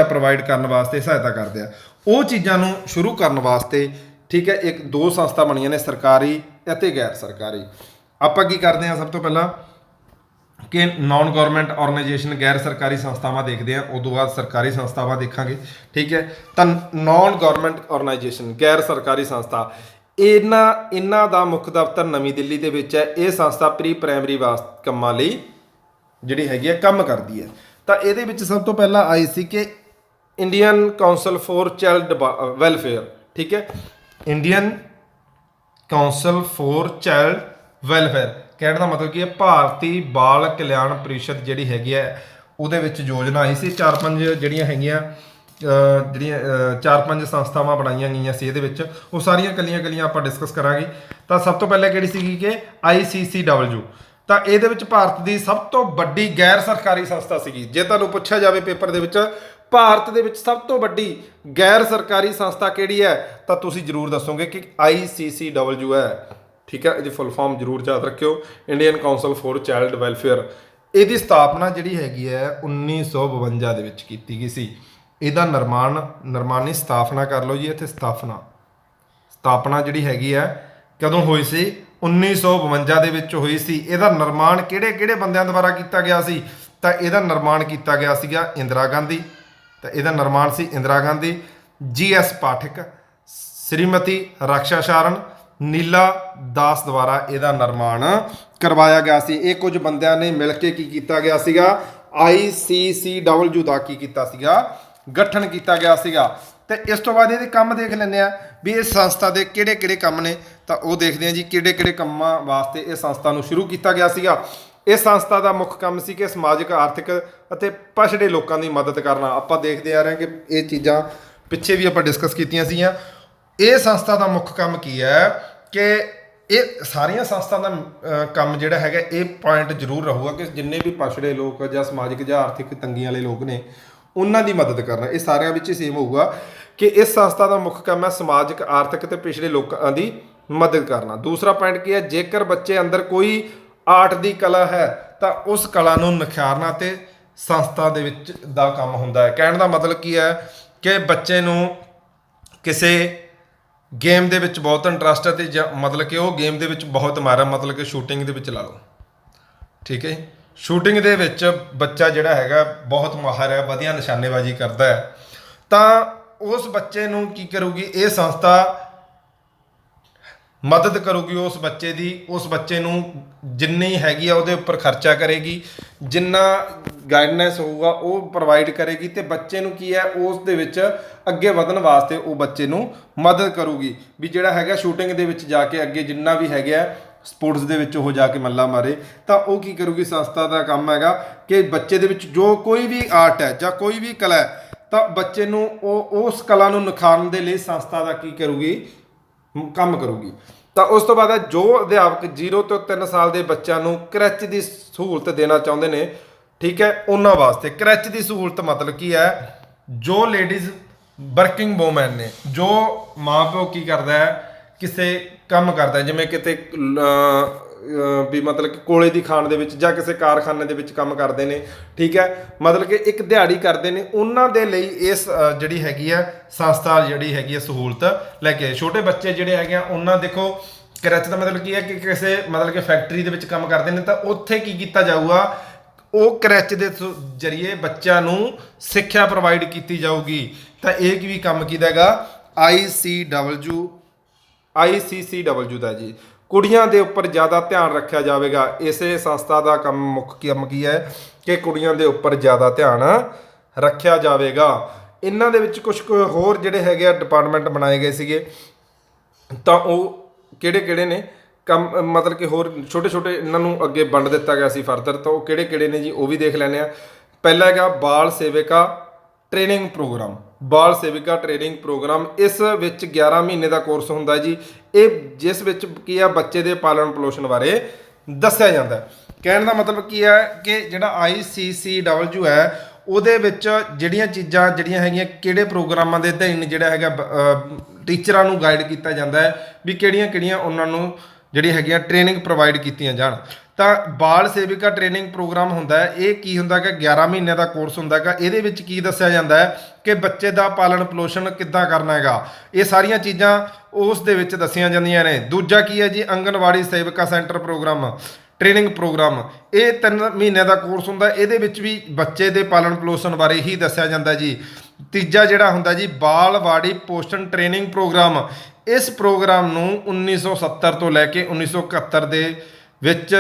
ਪ੍ਰੋਵਾਈਡ ਕਰਨ ਵਾਸਤੇ ਸਹਾਇਤਾ ਕਰਦੇ ਆ। ਉਹ ਚੀਜ਼ਾਂ ਨੂੰ ਸ਼ੁਰੂ ਕਰਨ ਵਾਸਤੇ, ਠੀਕ ਹੈ, ਦੋ ਸੰਸਥਾ ਬਣੀਆਂ ਨੇ, ਸਰਕਾਰੀ ਅਤੇ ਗੈਰ ਸਰਕਾਰੀ। ਆਪਾਂ ਕੀ ਕਰਦੇ ਹਾਂ, ਸਭ ਤੋਂ ਪਹਿਲਾਂ ਕਿ ਨੌਨ ਗਵਰਨਮੈਂਟ ਆਰਗੇਨਾਈਜੇਸ਼ਨ, ਗੈਰ ਸਰਕਾਰੀ ਸੰਸਥਾਵਾਂ ਦੇਖਦੇ ਹਾਂ, ਉਦੋਂ ਬਾਅਦ ਸਰਕਾਰੀ ਸੰਸਥਾਵਾਂ ਦੇਖਾਂਗੇ। ਠੀਕ ਹੈ, ਤਾਂ ਨੌਨ ਗਵਰਨਮੈਂਟ ਆਰਗੇਨਾਈਜੇਸ਼ਨ, ਗੈਰ ਸਰਕਾਰੀ ਸੰਸਥਾ, ਇਹਨਾਂ ਦਾ ਮੁੱਖ ਦਫ਼ਤਰ ਨਵੀਂ ਦਿੱਲੀ ਦੇ ਵਿੱਚ ਹੈ। ਇਹ ਸੰਸਥਾ ਪ੍ਰੀ ਪ੍ਰਾਇਮਰੀ ਕੰਮਾਂ ਲਈ ਜਿਹੜੀ ਹੈਗੀ ਹੈ ਕੰਮ ਕਰਦੀ ਹੈ। ਤਾਂ ਇਹਦੇ ਵਿੱਚ ਸਭ ਤੋਂ ਪਹਿਲਾਂ ਆਈ ਸੀ ਕਿ Indian council for child welfare. ਠੀਕ ਹੈ, Indian council for child welfare. ਕਹਿਣ ਦਾ ਮਤਲਬ ਕੀ ਹੈ, ਭਾਰਤੀ ਬਾਲ ਕਲਿਆਣ ਪ੍ਰੀਸ਼ਦ ਜਿਹੜੀ ਹੈਗੀ ਹੈ, ਉਹਦੇ ਵਿੱਚ ਯੋਜਨਾ ਆਈ ਸੀ। 4-5 ਜਿਹੜੀਆਂ ਹੈਗੀਆਂ, 4-5 ਸੰਸਥਾਵਾਂ ਬਣਾਈਆਂ ਗਈਆਂ ਸੀ ਇਹਦੇ ਵਿੱਚ। ਉਹ ਸਾਰੀਆਂ ਕੱਲੀਆਂ ਆਪਾਂ ਡਿਸਕਸ ਕਰਾਂਗੇ। ਤਾਂ ਸਭ ਤੋਂ ਪਹਿਲਾਂ ਕਿਹੜੀ ਸੀਗੀ ਕਿ ICCW। ਤਾਂ ਇਹਦੇ ਵਿੱਚ ਭਾਰਤ ਦੀ ਸਭ ਤੋਂ ਵੱਡੀ ਗੈਰ ਸਰਕਾਰੀ ਸੰਸਥਾ ਸੀਗੀ। ਜੇ ਤੁਹਾਨੂੰ ਪੁੱਛਿਆ ਜਾਵੇ ਪੇਪਰ ਦੇ ਵਿੱਚ, ਭਾਰਤ ਦੇ ਵਿੱਚ ਸਭ ਤੋਂ ਵੱਡੀ ਗੈਰ ਸਰਕਾਰੀ ਸੰਸਥਾ ਕਿਹੜੀ ਹੈ? ਤਾਂ ਤੁਸੀਂ ਜ਼ਰੂਰ ਦੱਸੋਗੇ ਕਿ ICCW ਹੈ। ਠੀਕ ਹੈ, ਇਹਦੀ ਫੁੱਲ ਫਾਰਮ ਜ਼ਰੂਰ ਯਾਦ ਰੱਖਿਓ, Indian council for child welfare. ਇਹਦੀ ਸਥਾਪਨਾ ਜਿਹੜੀ ਹੈਗੀ ਹੈ 1952 ਦੇ ਵਿੱਚ ਕੀਤੀ ਗਈ ਸੀ। ਇਹਦਾ ਨਿਰਮਾਣੀ ਸਥਾਪਨਾ ਕਰ ਲਓ ਜੀ, ਇੱਥੇ ਸਥਾਪਨਾ ਜਿਹੜੀ ਹੈਗੀ ਹੈ ਕਦੋਂ ਹੋਈ ਸੀ? 1952 ਦੇ ਵਿੱਚ ਹੋਈ ਸੀ। ਇਹਦਾ ਨਿਰਮਾਣ ਕਿਹੜੇ ਬੰਦਿਆਂ ਦੁਆਰਾ ਕੀਤਾ ਗਿਆ ਸੀ? ਤਾਂ ਇਹਦਾ ਨਿਰਮਾਣ ਕੀਤਾ ਗਿਆ ਸੀਗਾ ਇੰਦਰਾ ਗਾਂਧੀ। ਤਾਂ ਇਹਦਾ ਨਿਰਮਾਣ ਸੀ ਇੰਦਰਾ ਗਾਂਧੀ, GS ਪਾਠਕ, ਸ਼੍ਰੀਮਤੀ ਰਕਸ਼ਾ ਸ਼ਰਨ, ਨੀਲਾ ਦਾਸ ਦੁਆਰਾ ਇਹਦਾ ਨਿਰਮਾਣ ਕਰਵਾਇਆ ਗਿਆ ਸੀ। ਇਹ ਕੁਝ ਬੰਦਿਆਂ ਨੇ ਮਿਲ ਕੇ ਕੀ ਕੀਤਾ ਗਿਆ ਸੀਗਾ? ICCW ਦਾ ਕੀ ਕੀਤਾ ਸੀਗਾ? ਗਠਨ ਕੀਤਾ ਗਿਆ ਸੀਗਾ। ਤੇ ਇਸ ਤੋਂ ਬਾਅਦ ਇਹਦੇ ਕੰਮ ਦੇਖ ਲੈਂਦੇ ਆ ਵੀ ਇਹ ਸੰਸਥਾ ਦੇ ਕਿਹੜੇ ਕੰਮ ਨੇ। ਤਾਂ ਉਹ ਦੇਖਦੇ ਆ ਜੀ ਕਿਹੜੇ ਕੰਮਾਂ ਵਾਸਤੇ ਇਹ ਸੰਸਥਾ ਨੂੰ ਸ਼ੁਰੂ ਕੀਤਾ ਗਿਆ ਸੀਗਾ। ਇਸ ਸੰਸਥਾ ਦਾ ਮੁੱਖ ਕੰਮ ਸੀ ਕਿ ਸਮਾਜਿਕ, ਆਰਥਿਕ ਅਤੇ ਪਛੜੇ ਲੋਕਾਂ ਦੀ ਮਦਦ ਕਰਨਾ। ਆਪਾਂ ਦੇਖਦੇ ਆ ਰਹੇ ਕਿ ਇਹ ਚੀਜ਼ਾਂ ਪਿੱਛੇ ਵੀ ਆਪਾਂ ਡਿਸਕਸ ਕੀਤੀਆਂ ਸੀਗੀਆਂ। ਇਹ ਸੰਸਥਾ ਦਾ ਮੁੱਖ ਕੰਮ ਕੀ ਹੈ ਕਿ ਇਹ ਸਾਰੀਆਂ ਸੰਸਥਾ ਦਾ ਕੰਮ ਜਿਹੜਾ ਹੈਗਾ, ਇਹ ਪੁਆਇੰਟ ਜ਼ਰੂਰ ਰਹੂਗਾ ਕਿ ਜਿੰਨੇ ਵੀ ਪਛੜੇ ਲੋਕ ਜਾਂ ਸਮਾਜਿਕ ਜਾਂ ਆਰਥਿਕ ਤੰਗੀ ਵਾਲੇ ਲੋਕ ਨੇ ਉਹਨਾਂ ਦੀ ਮਦਦ ਕਰਨਾ। ਇਹ ਸਾਰਿਆਂ ਵਿੱਚ ਹੀ ਸੇਮ ਹੋਊਗਾ ਕਿ ਇਸ ਸੰਸਥਾ ਦਾ ਮੁੱਖ ਕੰਮ ਹੈ ਸਮਾਜਿਕ, ਆਰਥਿਕ ਅਤੇ ਪਿਛੜੇ ਲੋਕਾਂ ਦੀ ਮਦਦ ਕਰਨਾ। ਦੂਸਰਾ ਪੁਆਇੰਟ ਕੀ ਹੈ? ਜੇਕਰ ਬੱਚੇ ਅੰਦਰ ਕੋਈ ਆਰਟ ਦੀ ਕਲਾ ਹੈ ਤਾਂ ਉਸ ਕਲਾ ਨੂੰ ਨਿਖਾਰਨਾ ਤੇ ਸੰਸਥਾ ਦੇ ਵਿੱਚ ਦਾ ਕੰਮ ਹੁੰਦਾ ਹੈ। ਕਹਿਣ ਦਾ ਮਤਲਬ ਕੀ ਹੈ ਕਿ ਬੱਚੇ ਨੂੰ ਕਿਸੇ ਗੇਮ ਦੇ ਵਿੱਚ ਬਹੁਤ ਇੰਟਰਸਟ ਹੈ ਤੇ ਮਤਲਬ ਕਿ ਉਹ ਗੇਮ ਦੇ ਵਿੱਚ ਬਹੁਤ ਮਾਹਿਰ, ਮਤਲਬ ਕਿ ਸ਼ੂਟਿੰਗ ਦੇ ਵਿੱਚ ਲਾ ਲਓ। ਠੀਕ ਹੈ, ਸ਼ੂਟਿੰਗ ਦੇ ਵਿੱਚ ਬੱਚਾ ਜਿਹੜਾ ਹੈਗਾ ਬਹੁਤ ਮਾਹਿਰ ਹੈ, ਵਧੀਆ ਨਿਸ਼ਾਨੇਬਾਜ਼ੀ ਕਰਦਾ ਹੈ, ਤਾਂ ਉਸ ਬੱਚੇ ਨੂੰ ਕੀ ਕਰੂਗੀ ਇਹ ਸੰਸਥਾ? ਮਦਦ ਕਰੂਗੀ ਉਸ ਬੱਚੇ ਦੀ। ਉਸ ਬੱਚੇ ਨੂੰ ਜਿੰਨੀ ਹੈਗੀ ਆ ਉਹਦੇ ਉੱਪਰ ਖਰਚਾ ਕਰੇਗੀ, ਜਿੰਨਾ ਗਾਈਡਨੈਸ ਹੋਊਗਾ ਉਹ ਪ੍ਰੋਵਾਈਡ ਕਰੇਗੀ ਤੇ ਬੱਚੇ ਨੂੰ ਕੀ ਹੈ ਉਸ ਦੇ ਵਿੱਚ ਅੱਗੇ ਵਧਣ ਵਾਸਤੇ ਉਹ ਬੱਚੇ ਨੂੰ ਮਦਦ ਕਰੂਗੀ ਵੀ ਜਿਹੜਾ ਹੈਗਾ ਸ਼ੂਟਿੰਗ ਦੇ ਵਿੱਚ ਜਾ ਕੇ ਅੱਗੇ ਜਿੰਨਾ ਵੀ ਹੈਗਾ ਸਪੋਰਟਸ ਦੇ ਵਿੱਚ ਉਹ ਜਾ ਕੇ ਮੱਲਾ ਮਾਰੇ। ਤਾਂ ਉਹ ਕੀ ਕਰੂਗੀ? ਸੰਸਥਾ ਦਾ ਕੰਮ ਹੈਗਾ ਕਿ ਬੱਚੇ ਦੇ ਵਿੱਚ ਜੋ ਕੋਈ ਵੀ ਆਰਟ ਹੈ ਜਾਂ ਕੋਈ ਵੀ ਕਲਾ ਹੈ ਤਾਂ ਬੱਚੇ ਨੂੰ ਉਹ ਉਸ ਕਲਾ ਨੂੰ ਨਿਖਾਰਨ ਦੇ ਲਈ ਸੰਸਥਾ ਦਾ ਕੀ ਕਰੂਗੀ? ਕੰਮ ਕਰੂਗੀ। ਤਾਂ ਉਸ ਤੋਂ ਬਾਅਦ ਜੋ ਅਧਿਆਪਕ 0 ਤੋਂ 3 ਸਾਲ ਦੇ ਬੱਚਿਆਂ ਨੂੰ ਕਰੈਚ ਦੀ ਸਹੂਲਤ ਦੇਣਾ ਚਾਹੁੰਦੇ ਨੇ, ਠੀਕ ਹੈ, ਉਹਨਾਂ ਵਾਸਤੇ ਕਰੈਚ ਦੀ ਸਹੂਲਤ ਮਤਲਬ ਕੀ ਹੈ? ਜੋ ਲੇਡੀਜ਼ ਵਰਕਿੰਗ ਵੂਮੈਨ ਨੇ, ਜੋ ਮਾਂ ਪਿਓ ਕੀ ਕਰਦਾ ਹੈ, ਕਿਸੇ ਕੰਮ ਕਰਦਾ ਜਿਵੇਂ ਕਿਤੇ ਵੀ ਮਤਲਬ ਕਿ ਕੋਲੇ ਦੀ ਖਾਣ ਦੇ ਵਿੱਚ ਜਾਂ ਕਿਸੇ ਕਾਰਖਾਨੇ ਦੇ ਵਿੱਚ ਕੰਮ ਕਰਦੇ ਨੇ, ਠੀਕ ਹੈ, ਮਤਲਬ ਕਿ ਇੱਕ ਦਿਹਾੜੀ ਕਰਦੇ ਨੇ, ਉਹਨਾਂ ਦੇ ਲਈ ਇਸ ਜਿਹੜੀ ਹੈਗੀ ਆ ਸੰਸਥਾ ਜਿਹੜੀ ਹੈਗੀ ਆ ਸਹੂਲਤ ਲੈ ਕੇ ਆਏ। ਛੋਟੇ ਬੱਚੇ ਜਿਹੜੇ ਹੈਗੇ ਆ ਉਹਨਾਂ ਦੇਖੋ ਕਰੈਚ ਦਾ ਮਤਲਬ ਕੀ ਹੈ ਕਿ ਕਿਸੇ ਮਤਲਬ ਕਿ ਫੈਕਟਰੀ ਦੇ ਵਿੱਚ ਕੰਮ ਕਰਦੇ ਨੇ ਤਾਂ ਉੱਥੇ ਕੀ ਕੀਤਾ ਜਾਊਗਾ? ਉਹ ਕਰੈਚ ਦੇ ਜ਼ਰੀਏ ਬੱਚਿਆਂ ਨੂੰ ਸਿੱਖਿਆ ਪ੍ਰੋਵਾਈਡ ਕੀਤੀ ਜਾਊਗੀ। ਤਾਂ ਇਹ ਵੀ ਕੰਮ ਕਿਹਦਾ ਹੈਗਾ? ICCW ਦਾ ਜੀ। ਕੁੜੀਆਂ ਦੇ ਉੱਪਰ ਜ਼ਿਆਦਾ ਧਿਆਨ ਰੱਖਿਆ ਜਾਵੇਗਾ। ਇਸੇ ਸੰਸਥਾ ਦਾ ਮੁੱਖ ਕੰਮ ਕੀ ਹੈ ਕਿ ਕੁੜੀਆਂ ਦੇ ਉੱਪਰ ਜ਼ਿਆਦਾ ਧਿਆਨ ਰੱਖਿਆ ਜਾਵੇਗਾ। ਇਹਨਾਂ ਦੇ ਵਿੱਚ ਕੁਝ ਹੋਰ ਜਿਹੜੇ ਹੈਗੇ ਆ ਡਿਪਾਰਟਮੈਂਟ ਬਣਾਏ ਗਏ ਸੀਗੇ, ਤਾਂ ਉਹ ਕਿਹੜੇ ਨੇ ਕੰਮ, ਮਤਲਬ ਕਿ ਹੋਰ ਛੋਟੇ ਇਹਨਾਂ ਨੂੰ ਅੱਗੇ ਵੰਡ ਦਿੱਤਾ ਗਿਆ ਸੀ ਫਰਦਰ। ਤਾਂ ਉਹ ਕਿਹੜੇ ਨੇ ਜੀ ਉਹ ਵੀ ਦੇਖ ਲੈਂਦੇ ਆ। ਪਹਿਲਾ ਹੈਗਾ ਬਾਲ ਸੇਵਿਕਾ ਟ੍ਰੇਨਿੰਗ ਪ੍ਰੋਗਰਾਮ। ਬਾਲ ਸੇਵਿਕਾ ਟ੍ਰੇਨਿੰਗ ਪ੍ਰੋਗਰਾਮ, ਇਸ ਵਿੱਚ 11 ਮਹੀਨੇ ਦਾ ਕੋਰਸ ਹੁੰਦਾ ਜੀ। ਇਹ ਜਿਸ ਵਿੱਚ ਕੀ ਆ ਬੱਚੇ ਦੇ ਪਾਲਣ ਪੋਸ਼ਣ ਬਾਰੇ ਦੱਸਿਆ ਜਾਂਦਾ। ਕਹਿਣ ਦਾ ਮਤਲਬ ਕੀ ਹੈ ਕਿ ਜਿਹੜਾ ICCW ਹੈ ਉਹਦੇ ਵਿੱਚ ਜਿਹੜੀਆਂ ਚੀਜ਼ਾਂ ਜਿਹੜੀਆਂ ਹੈਗੀਆਂ ਕਿਹੜੇ ਪ੍ਰੋਗਰਾਮਾਂ ਦੇ ਅਧੀਨ ਜਿਹੜਾ ਹੈਗਾ ਟੀਚਰਾਂ ਨੂੰ ਗਾਈਡ ਕੀਤਾ ਜਾਂਦਾ ਹੈ ਵੀ ਕਿਹੜੀਆਂ ਉਹਨਾਂ ਨੂੰ ਜਿਹੜੀਆਂ ਹੈਗੀਆਂ ਟ੍ਰੇਨਿੰਗ ਪ੍ਰੋਵਾਈਡ ਕੀਤੀਆਂ ਜਾਣ। ਤਾਂ ਬਾਲ ਸੇਵਿਕਾ ਟ੍ਰੇਨਿੰਗ ਪ੍ਰੋਗਰਾਮ ਹੁੰਦਾ ਹੈ। ਇਹ ਕੀ ਹੁੰਦਾ ਕਿ 11 ਮਹੀਨਿਆਂ ਦਾ ਕੋਰਸ ਹੁੰਦਾ ਹੈਗਾ। ਇਹਦੇ ਵਿੱਚ ਕੀ ਦੱਸਿਆ ਜਾਂਦਾ ਹੈ ਕਿ ਬੱਚੇ ਦਾ ਪਾਲਣ ਪੋਸ਼ਣ ਕਿੱਦਾਂ ਕਰਨਾ ਹੈਗਾ। ਇਹ ਸਾਰੀਆਂ ਚੀਜ਼ਾਂ ਉਸ ਦੇ ਵਿੱਚ ਦੱਸੀਆਂ ਜਾਂਦੀਆਂ ਨੇ। ਦੂਜਾ ਕੀ ਹੈ ਜੀ? ਆਂਗਣਵਾੜੀ ਸੇਵਿਕਾ ਸੈਂਟਰ ਪ੍ਰੋਗਰਾਮ ਟ੍ਰੇਨਿੰਗ ਪ੍ਰੋਗਰਾਮ। ਇਹ 3 ਮਹੀਨਿਆਂ ਦਾ ਕੋਰਸ ਹੁੰਦਾ। ਇਹਦੇ ਵਿੱਚ ਵੀ ਬੱਚੇ ਦੇ ਪਾਲਣ ਪੋਸ਼ਣ ਬਾਰੇ ਹੀ ਦੱਸਿਆ ਜਾਂਦਾ ਜੀ। ਤੀਜਾ ਜਿਹੜਾ ਹੁੰਦਾ ਜੀ ਬਾਲਵਾੜੀ ਪੋਸ਼ਣ ਟ੍ਰੇਨਿੰਗ ਪ੍ਰੋਗਰਾਮ। ਇਸ ਪ੍ਰੋਗਰਾਮ ਨੂੰ 1970 ਤੋਂ ਲੈ ਕੇ 1971 ਦੇ ਵਿੱਚ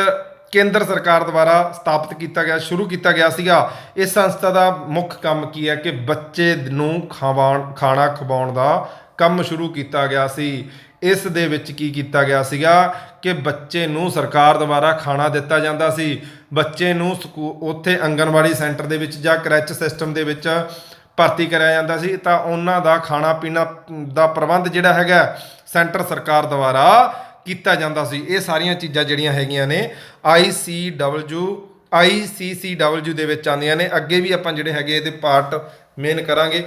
ਕੇਂਦਰ ਸਰਕਾਰ ਦੁਆਰਾ ਸਥਾਪਿਤ ਕੀਤਾ ਗਿਆ, ਸ਼ੁਰੂ ਕੀਤਾ ਗਿਆ ਸੀਗਾ। ਇਸ ਸੰਸਥਾ ਦਾ ਮੁੱਖ ਕੰਮ ਕੀ ਹੈ ਕਿ ਬੱਚੇ ਨੂੰ ਖਾਣਾ ਖਵਾਉਣ ਦਾ ਕੰਮ ਸ਼ੁਰੂ ਕੀਤਾ ਗਿਆ ਸੀ। ਇਸ ਦੇ ਵਿੱਚ ਕੀ ਕੀਤਾ ਗਿਆ ਸੀਗਾ ਕਿ ਬੱਚੇ ਨੂੰ ਸਰਕਾਰ ਦੁਆਰਾ ਖਾਣਾ ਦਿੱਤਾ ਜਾਂਦਾ ਸੀ। ਬੱਚੇ ਨੂੰ ਉੱਥੇ ਆਂਗਣਵਾੜੀ ਸੈਂਟਰ ਦੇ ਵਿੱਚ ਜਾਂ ਕਰੈਚ ਸਿਸਟਮ ਦੇ ਵਿੱਚ ਭਰਤੀ ਕਰਿਆ ਜਾਂਦਾ ਸੀ ਤਾਂ ਉਹਨਾਂ ਦਾ ਖਾਣਾ ਪੀਣਾ ਦਾ ਪ੍ਰਬੰਧ ਜਿਹੜਾ ਹੈਗਾ ਸੈਂਟਰ ਸਰਕਾਰ ਦੁਆਰਾ ਕੀਤਾ ਜਾਂਦਾ ਸੀ। ਇਹ ਸਾਰੀਆਂ ਚੀਜ਼ਾਂ ਜਿਹੜੀਆਂ ਹੈਗੀਆਂ ਨੇ ICCW ਦੇ ਵਿੱਚ ਆਉਂਦੀਆਂ ਨੇ। ਅੱਗੇ ਵੀ ਆਪਾਂ ਜਿਹੜੇ ਹੈਗੇ ਇਹਦੇ ਪਾਰਟ ਮੇਨ ਕਰਾਂਗੇ।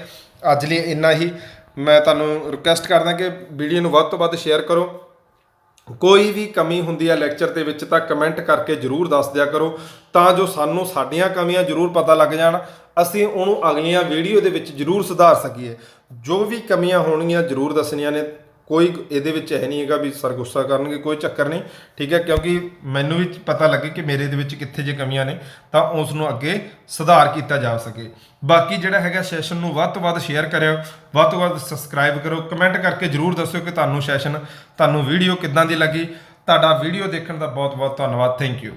ਅੱਜ ਲਈ ਇੰਨਾ ਹੀ। ਮੈਂ ਤੁਹਾਨੂੰ ਰਿਕੁਐਸਟ ਕਰਦਾ ਕਿ ਵੀਡੀਓ ਨੂੰ ਵੱਧ ਤੋਂ ਵੱਧ ਸ਼ੇਅਰ ਕਰੋ। ਕੋਈ ਵੀ ਕਮੀ ਹੁੰਦੀ ਹੈ ਲੈਕਚਰ ਦੇ ਵਿੱਚ ਤਾਂ ਕਮੈਂਟ ਕਰਕੇ ਜ਼ਰੂਰ ਦੱਸ ਦਿਆ ਕਰੋ, ਤਾਂ ਜੋ ਸਾਨੂੰ ਸਾਡੀਆਂ ਕਮੀਆਂ ਜ਼ਰੂਰ ਪਤਾ ਲੱਗ ਜਾਣ, ਅਸੀਂ ਉਹਨੂੰ ਅਗਲੀਆਂ ਵੀਡੀਓ ਦੇ ਵਿੱਚ ਜ਼ਰੂਰ ਸੁਧਾਰ ਸਕੀਏ। ਜੋ ਵੀ ਕਮੀਆਂ ਹੋਣਗੀਆਂ ਜ਼ਰੂਰ ਦੱਸਣੀਆਂ ਨੇ। ਕੋਈ ਇਹਦੇ ਵਿੱਚ ਇਹ ਨਹੀਂ ਹੈਗਾ ਵੀ ਸਰ ਗੁੱਸਾ ਕਰਨਗੇ, ਕੋਈ ਚੱਕਰ ਨਹੀਂ, ਠੀਕ ਹੈ। ਕਿਉਂਕਿ ਮੈਨੂੰ ਵੀ ਪਤਾ ਲੱਗੇ ਕਿ ਮੇਰੇ ਦੇ ਵਿੱਚ ਕਿੱਥੇ ਜੇ ਕਮੀਆਂ ਨੇ, ਤਾਂ ਉਸ ਨੂੰ ਅੱਗੇ ਸੁਧਾਰ ਕੀਤਾ ਜਾ ਸਕੇ। ਬਾਕੀ ਜਿਹੜਾ ਹੈਗਾ ਸੈਸ਼ਨ ਨੂੰ ਵੱਧ ਤੋਂ ਵੱਧ ਸ਼ੇਅਰ ਕਰਿਓ, ਵੱਧ ਤੋਂ ਵੱਧ ਸਬਸਕ੍ਰਾਈਬ ਕਰੋ, ਕਮੈਂਟ ਕਰਕੇ ਜ਼ਰੂਰ ਦੱਸਿਓ ਕਿ ਤੁਹਾਨੂੰ ਸੈਸ਼ਨ, ਤੁਹਾਨੂੰ ਵੀਡੀਓ ਕਿੱਦਾਂ ਦੀ ਲੱਗੀ। ਤੁਹਾਡਾ ਵੀਡੀਓ ਦੇਖਣ ਦਾ ਬਹੁਤ ਬਹੁਤ ਧੰਨਵਾਦ। Thank you.